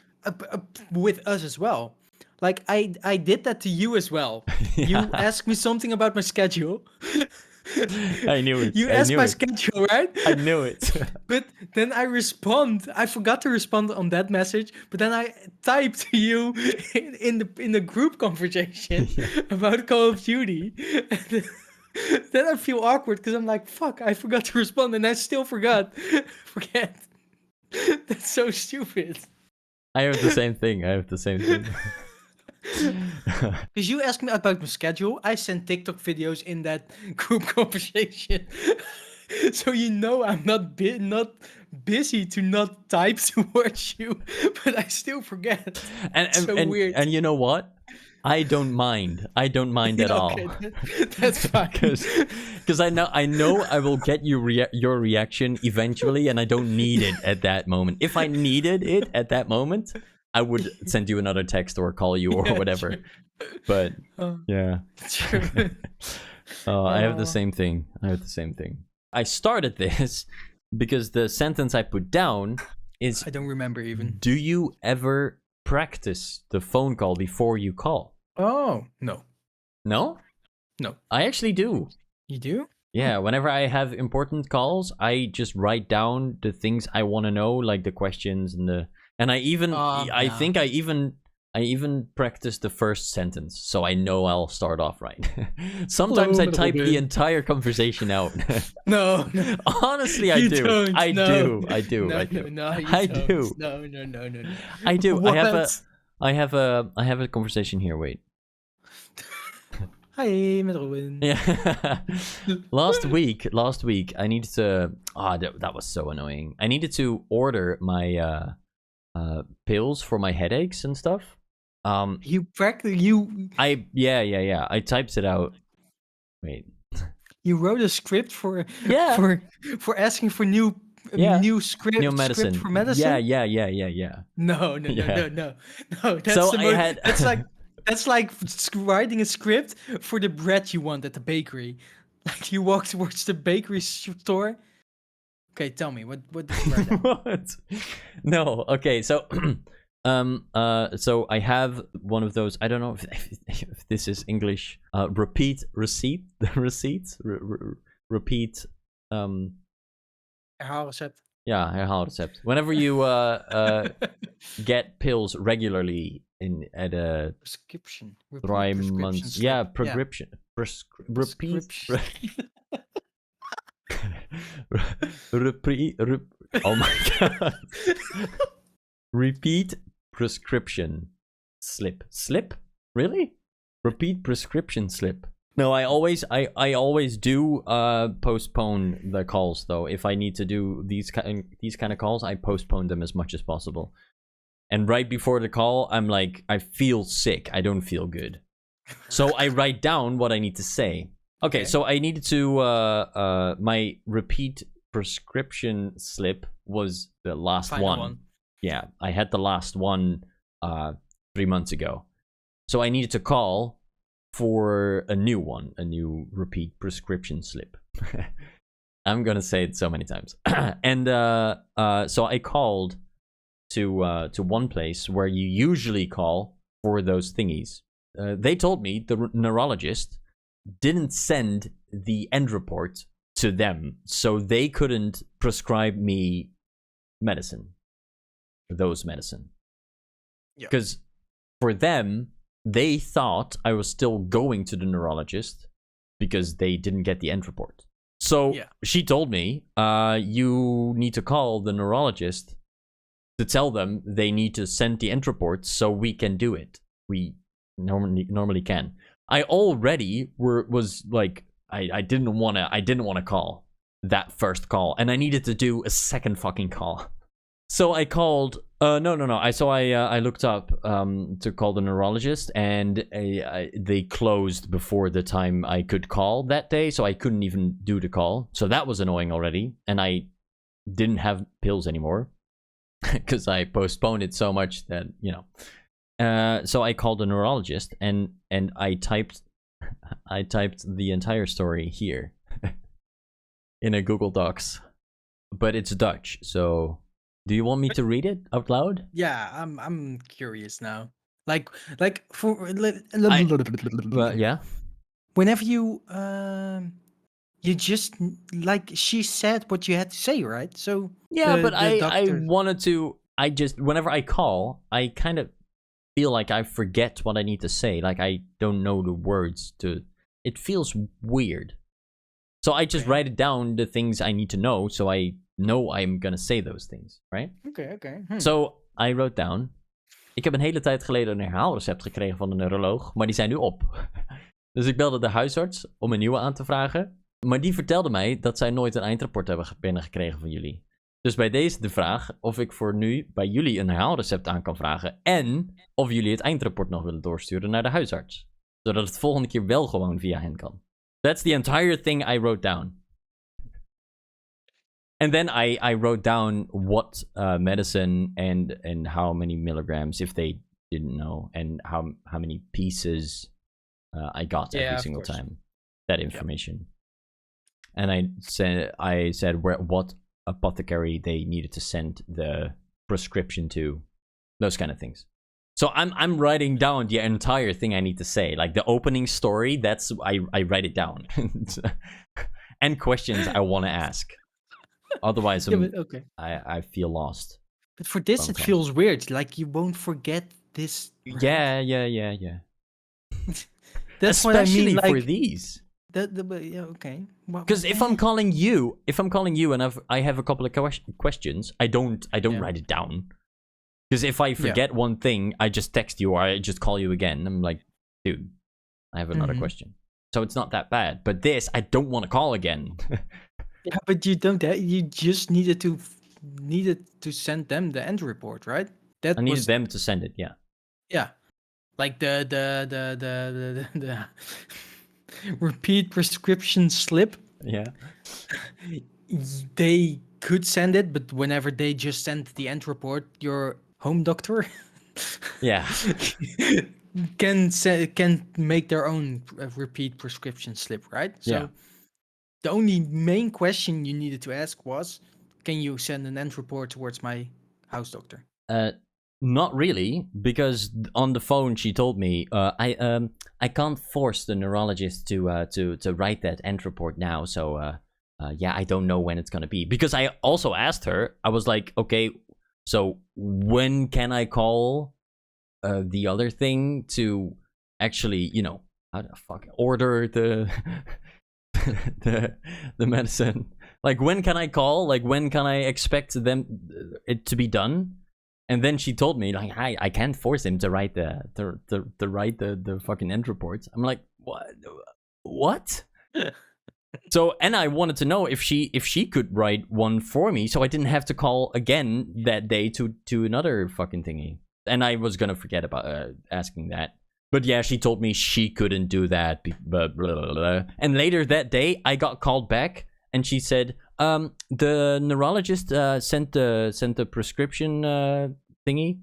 with us as well. Like I did that to you as well. You Yeah. asked me something about my schedule. I knew it. You I asked knew my it. schedule, right? I knew it. But then I respond. I forgot to respond on that message. But then I typed to you in the group conversation about Call of Duty. And then I feel awkward because I'm like, fuck, I forgot to respond, and I still forget. That's so stupid. I have the same thing. Because you asked me about my schedule, I sent TikTok videos in that group conversation. So I'm not busy to not type towards you, but I still forget. And So weird. And you know what? I don't mind. I don't mind at Yeah, all. okay, that's fine. Because I know I will get your reaction eventually, and I don't need it at that moment. If I needed it at that moment, I would send you another text or call you or Yeah, whatever. true. But yeah, True. I have the same thing. I started this because the sentence I put down is, I don't remember even. do you ever practice the phone call before you call? Oh, no. No? No. I actually do. You do? Yeah, whenever I have important calls, I just write down the things I want to know, like the questions and I even I think I even practice the first sentence, so I know I'll start off right. Sometimes Hello, I type little the bit. entire conversation out. No. Honestly, I You do. don't, I no. do. I do. No, I do. no, you I don't. do. No. I do. What? I have a conversation here. Wait. Hi, met Robin. Yeah. last week, I needed to. That was so annoying. I needed to order my pills for my headaches and stuff. You practice. You I typed it out. Wait. wrote a script for Yeah. for asking for new script New medicine. script for medicine. Yeah. No. Yeah. No. That's So the I most, had- that's like writing a script for the bread you want at the bakery. Like you walk towards the bakery store. Okay, tell me what did you write down? What? No. Okay. So, so I have one of those. I don't know if this is English. Repeat receipt. Receipts. Repeat. Herhaalrecept. Yeah, herhaalrecept. Whenever you get pills regularly at a Prescription. 3 months. Yeah, prescription. Repeat. Oh my god. Repeat prescription. slip. Slip? Really? Repeat prescription slip. No, I always do postpone the calls though. If I need to do these kind of calls, I postpone them as much as possible. And right before the call, I'm like, I feel sick. I don't feel good. So I write down what I need to say. Okay, so I needed to my repeat prescription slip was the last one. Yeah, I had the last one 3 months ago. So I needed to call for a new one, a new repeat prescription slip. I'm gonna say it so many times. And so I called to one place where you usually call for those thingies. They told me the neurologist didn't send the end report to them, so they couldn't prescribe me medicine. Those medicine. Because for them, they thought I was still going to the neurologist because they didn't get the end report. So she told me, you need to call the neurologist to tell them they need to send the end report so we can do it. We normally can. I already was like, I didn't want to call that first call, and I needed to do a second fucking call. So I called. No. I looked up to call the neurologist, and they closed before the time I could call that day, so I couldn't even do the call. So that was annoying already, and I didn't have pills anymore because I postponed it so much that So I called the neurologist, and I typed the entire story here in a Google Docs, but it's Dutch, so. Do you want me to read it out loud? Yeah, I'm curious now. Like for yeah. Whenever you just like she said what you had to say, right? So yeah, but I doctor... wanted to. I just whenever I call, I kind of feel like I forget what I need to say. Like I don't know the words to. It feels weird. So I just write it down, the things I need to know, so I know I'm gonna say those things, right? Okay. So I wrote down. Ik heb een hele tijd geleden een herhaalrecept gekregen van de neuroloog, maar die zijn nu op. Dus ik belde de huisarts om een nieuwe aan te vragen. Maar die vertelde mij dat zij nooit een eindrapport hebben binnengekregen van jullie. Dus bij deze de vraag of ik voor nu bij jullie een herhaalrecept aan kan vragen. En of jullie het eindrapport nog willen doorsturen naar de huisarts. Zodat het volgende keer wel gewoon via hen kan. That's the entire thing I wrote down. And then I wrote down what medicine and how many milligrams, if they didn't know, and how many pieces I got every single time. That information. And I said what apothecary they needed to send the prescription to, those kind of things. So I'm writing down the entire thing I need to say, like the opening story. That's I write it down, and questions I want to ask. Otherwise, I feel lost. But for this, it feels weird. Like you won't forget this. Right? Yeah. That's especially what I mean, like, for these. Okay. Because if I'm calling you and I have a couple of questions, I don't write it down. Because if I forget one thing, I just text you or I just call you again. I'm like, dude, I have another question. So it's not that bad. But this, I don't want to call again. Yeah, but you don't. You just needed to send them the end report, right? I needed them to send it. Yeah. Yeah, like the repeat prescription slip. Yeah. They could send it, but whenever they just send the end report, your home doctor, can make their own repeat prescription slip, right? So the only main question you needed to ask was, can you send an end report towards my house doctor? Not really, because on the phone she told me I can't force the neurologist to write that end report now. So I don't know when it's gonna be. Because I also asked her, I was like, okay, so when can I call the other thing to actually, how the fuck order the the medicine? Like when can I call? Like when can I expect it to be done? And then she told me like, I can't force him to write the fucking end reports. I'm like, what? So, and I wanted to know if she could write one for me, so I didn't have to call again that day to another fucking thingy. And I was gonna forget about asking that. But yeah, she told me she couldn't do that. Blah, blah, blah, blah. And later that day, I got called back, and she said, the neurologist sent the prescription thingy,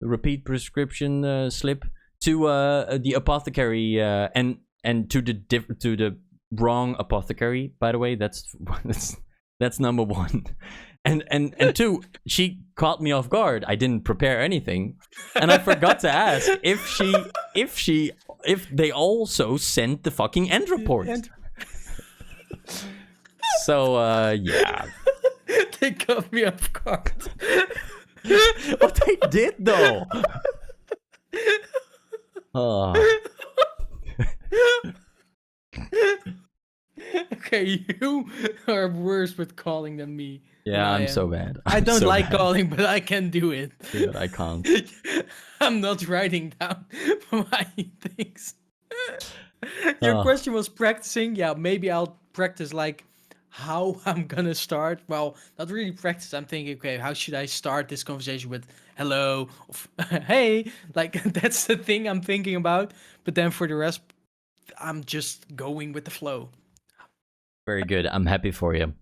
the repeat prescription slip to the apothecary and to the wrong apothecary. By the way, that's number one. And two, she caught me off guard. I didn't prepare anything, and I forgot to ask if they also sent the fucking end report. So yeah, They caught me off guard. What they did though. Oh. Okay, you are worse with calling than me. Yeah, I'm so bad. I don't so like bad. calling, but I can do it. Dude, I can't. I'm not writing down my things. Your question was practicing. Yeah, maybe I'll practice like how I'm gonna start. Well, not really practice. I'm thinking, okay, how should I start this conversation with hello, hey? Like that's the thing I'm thinking about. But then for the rest, I'm just going with the flow. Very good. I'm happy for you.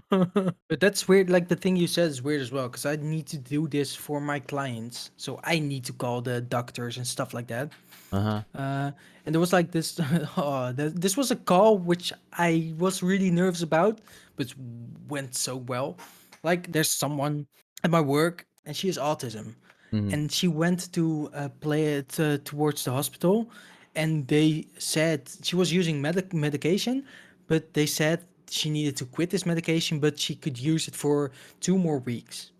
But that's weird. Like the thing you said is weird as well, because I need to do this for my clients, so I need to call the doctors and stuff like that. And there was like this. This was a call which I was really nervous about, but went so well. Like there's someone at my work, and she has autism, and she went to play it towards the hospital, and they said she was using medication, but they said she needed to quit this medication, but she could use it for 2 more weeks.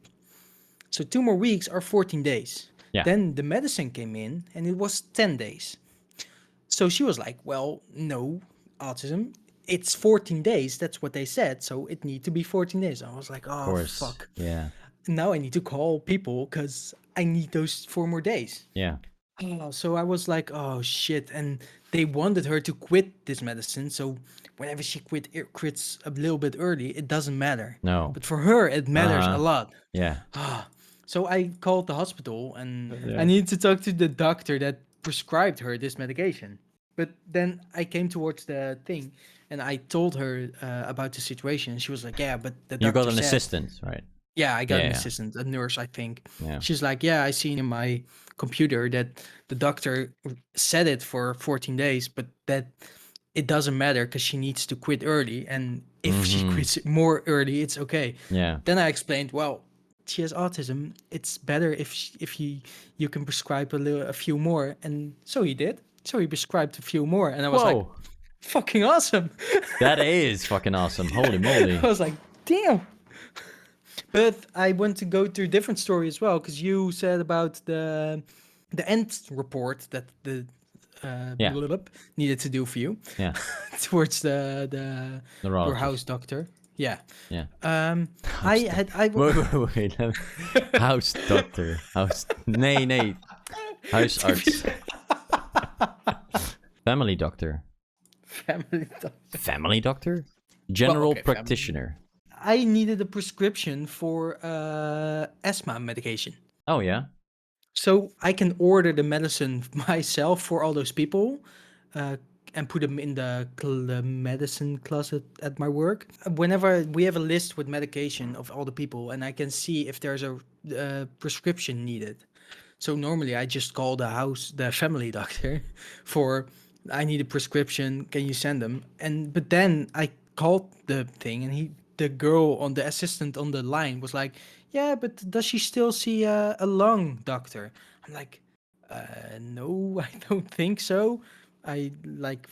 So 2 more weeks are 14 days. Yeah. Then the medicine came in and it was 10 days. So she was like, well, no, autism, it's 14 days. That's what they said. So it need to be 14 days. I was like, oh, fuck. Yeah. Now I need to call people because I need those 4 more days. Yeah. So I was like, oh shit. And they wanted her to quit this medicine. So whenever she quits a little bit early, it doesn't matter. No. But for her, it matters a lot. Yeah. So I called the hospital and I needed to talk to the doctor that prescribed her this medication. But then I came towards the thing and I told her about the situation. She was like, yeah, but the doctor You got an said, assistant, right? yeah, I got an assistant, a nurse, I think. Yeah. She's like, yeah, I seen in my computer that the doctor said it for 14 days, but that it doesn't matter because she needs to quit early. And if she quits more early, it's okay. Yeah. Then I explained, well, she has autism. It's better if you can prescribe a few more. And so he did. So he prescribed a few more. And I was like, fucking awesome. That is fucking awesome. Holy moly. I was like, damn. But I want to go to a different story as well, because you said about the end report that the needed to do for you. Yeah. Towards the your house doctor. Yeah. Yeah. Wait. House doctor. Nee. House arts. Family doctor. Family doctor? General practitioner. I needed a prescription for asthma medication. Oh, yeah? So I can order the medicine myself for all those people and put them in the medicine closet at my work. Whenever we have a list with medication of all the people, and I can see if there's a prescription needed. So normally I just call the family doctor for, I need a prescription, can you send them? But then I called the thing and the assistant on the line was like, yeah, but does she still see a lung doctor? I'm like, no, I don't think so. I like,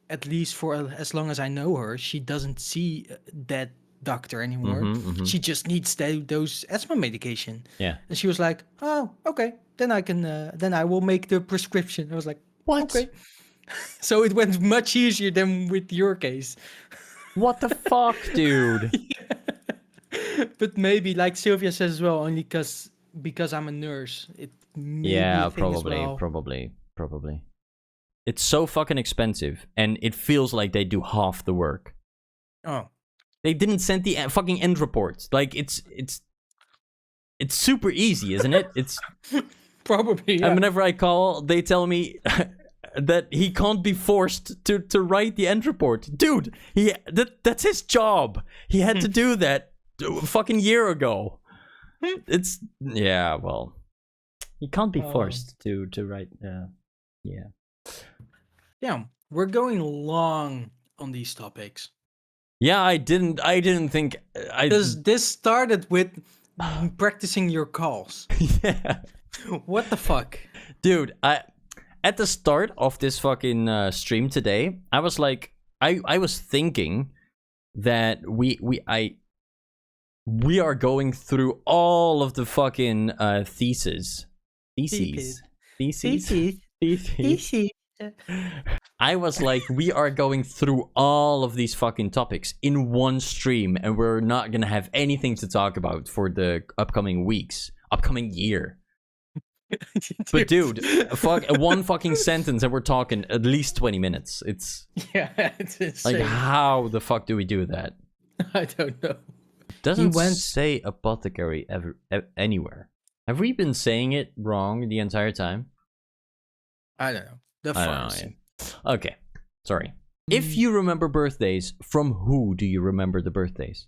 at least for as long as I know her, she doesn't see that doctor anymore. She just needs those asthma medication. Yeah. And she was like, oh, okay, then I will make the prescription. I was like, what? Okay. So it went much easier than with your case. What the fuck, dude? But maybe, like Sylvia says as well, only because I'm a nurse. It may be a Yeah, thing as probably, well. probably. It's so fucking expensive, and it feels like they do half the work. Oh, They didn't send the fucking end reports. Like it's super easy, isn't it? It's probably. Yeah. and whenever I call, they tell me that he can't be forced to write the end report. Dude, that's his job. He had to do that a fucking year ago. It's well, he can't be forced to write. Yeah. Yeah, we're going long on these topics. Yeah, I didn't think Because this started with practicing your calls. Yeah. What the fuck? Dude, at the start of this fucking stream today, I was like, I was thinking that we are going through all of the fucking theses. I was like, we are going through all of these fucking topics in one stream, and we're not gonna have anything to talk about for the upcoming year. But dude, one fucking sentence and we're talking at least 20 minutes. It's insane. like, how the fuck do we do that? I don't know. Doesn't say apothecary anywhere. Have we been saying it wrong the entire time? I don't know. The pharmacy. Okay, sorry. If you remember birthdays, from who do you remember the birthdays?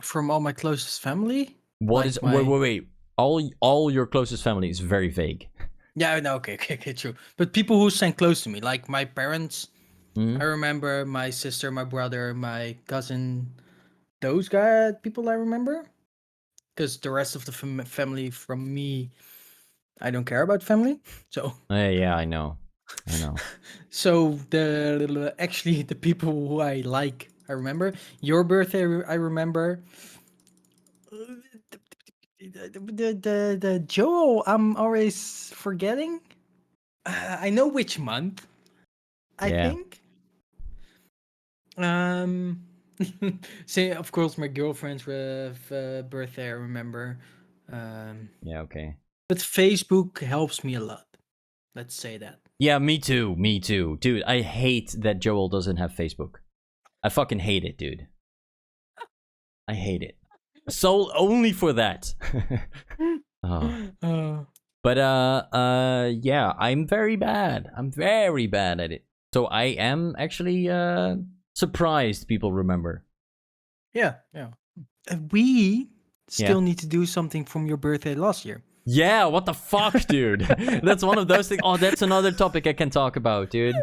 From all my closest family. Wait. All your closest family is very vague. Yeah, no, okay, true. But people who stand close to me, like my parents, I remember my sister, my brother, my cousin, those people I remember. Because the rest of the family from me, I don't care about family. So. Yeah, I know. So the people who I like, I remember. Your birthday, I remember. The Joel, I'm always forgetting. I know which month. I think. Say, of course, my girlfriend's birthday, I remember. Yeah, okay. But Facebook helps me a lot. Let's say that. Yeah, me too. Dude, I hate that Joel doesn't have Facebook. I fucking hate it, dude. I hate it. So only for that. But yeah, I'm very bad. I'm very bad at it. So I am actually surprised people remember. Yeah. We still need to do something from your birthday last year. Yeah, what the fuck, dude? That's one of those things. Oh, that's another topic I can talk about, dude.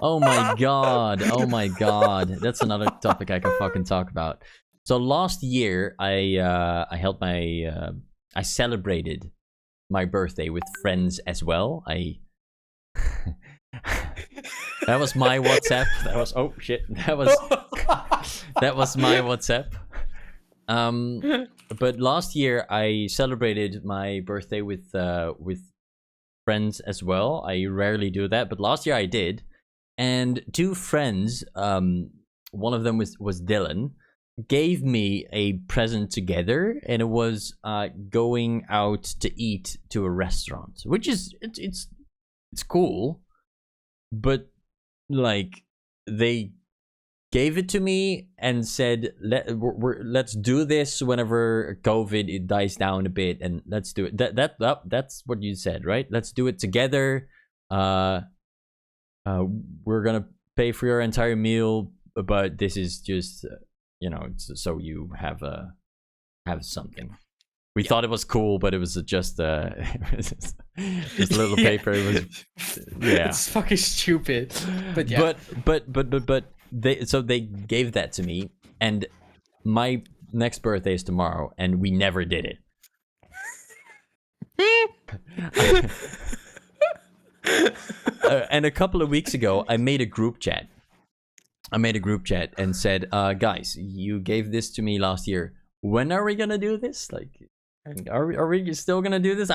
Oh my god. That's another topic I can fucking talk about. So last year, I celebrated my birthday with friends as well. That was my WhatsApp. That was that was my WhatsApp. But last year I celebrated my birthday with friends as well. I rarely do that, but last year I did. And two friends, one of them was Dylan, gave me a present together, and it was going out to eat to a restaurant, which is it's cool, but like they gave it to me and said, let's do this whenever COVID it dies down a bit, and let's do it. That's what you said, right? Let's do it together. We're gonna pay for your entire meal, but this is just so you have something. We thought it was cool, but it was just just a little paper. It was it's fucking stupid. But yeah. But they gave that to me, and my next birthday is tomorrow, and we never did it. And a couple of weeks ago, I made a group chat. And said, guys, you gave this to me last year. When are we gonna do this? Like, are we still gonna do this?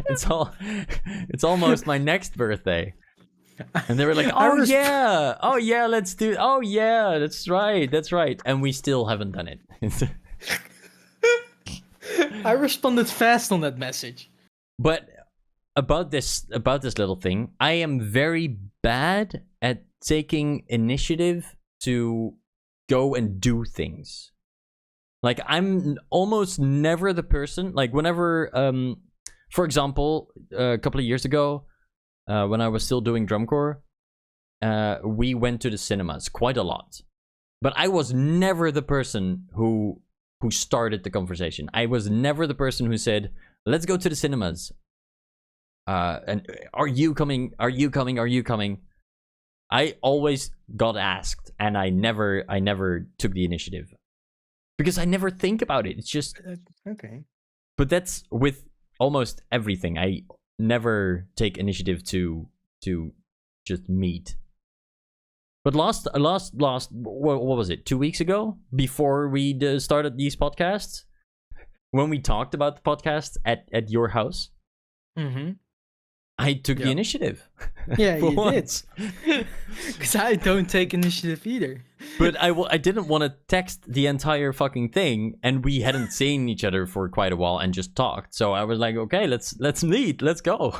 It's almost my next birthday. And they were like, oh yeah, let's do. Oh yeah, that's right. And we still haven't done it. I responded fast on that message. But about this little thing, I am very bad at taking initiative to go and do things. Like, I'm almost never the person, like, whenever, for example, a couple of years ago, when I was still doing drumcore, we went to the cinemas quite a lot. But I was never the person who started the conversation. I was never the person who said, let's go to the cinemas. And are you coming? Are you coming? Are you coming? I always got asked, and I never took the initiative. Because I never think about it. It's just okay. But that's with almost everything. I never take initiative to just meet. But last what was it? 2 weeks ago, before we started these podcasts, when we talked about the podcast at your house, I took the initiative. Yeah, you once. Did. Because I don't take initiative either. But I didn't want to text the entire fucking thing, and we hadn't seen each other for quite a while and just talked. So I was like, okay, let's meet. Let's go.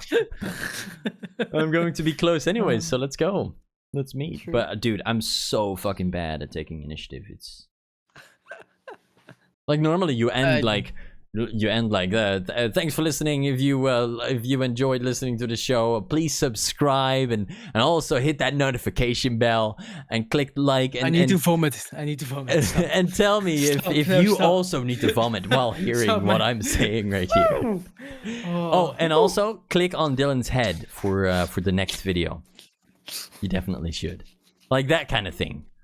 I'm going to be close anyways, so let's go. Let's meet. True. But dude, I'm so fucking bad at taking initiative. It's like normally you end like that. Thanks for listening. If you enjoyed listening to the show, please subscribe and also hit that notification bell and click like. And, I need to vomit. And tell me if you also need to vomit while hearing what I'm saying right here. Oh, and also click on Dylan's head for the next video. You definitely should. Like that kind of thing.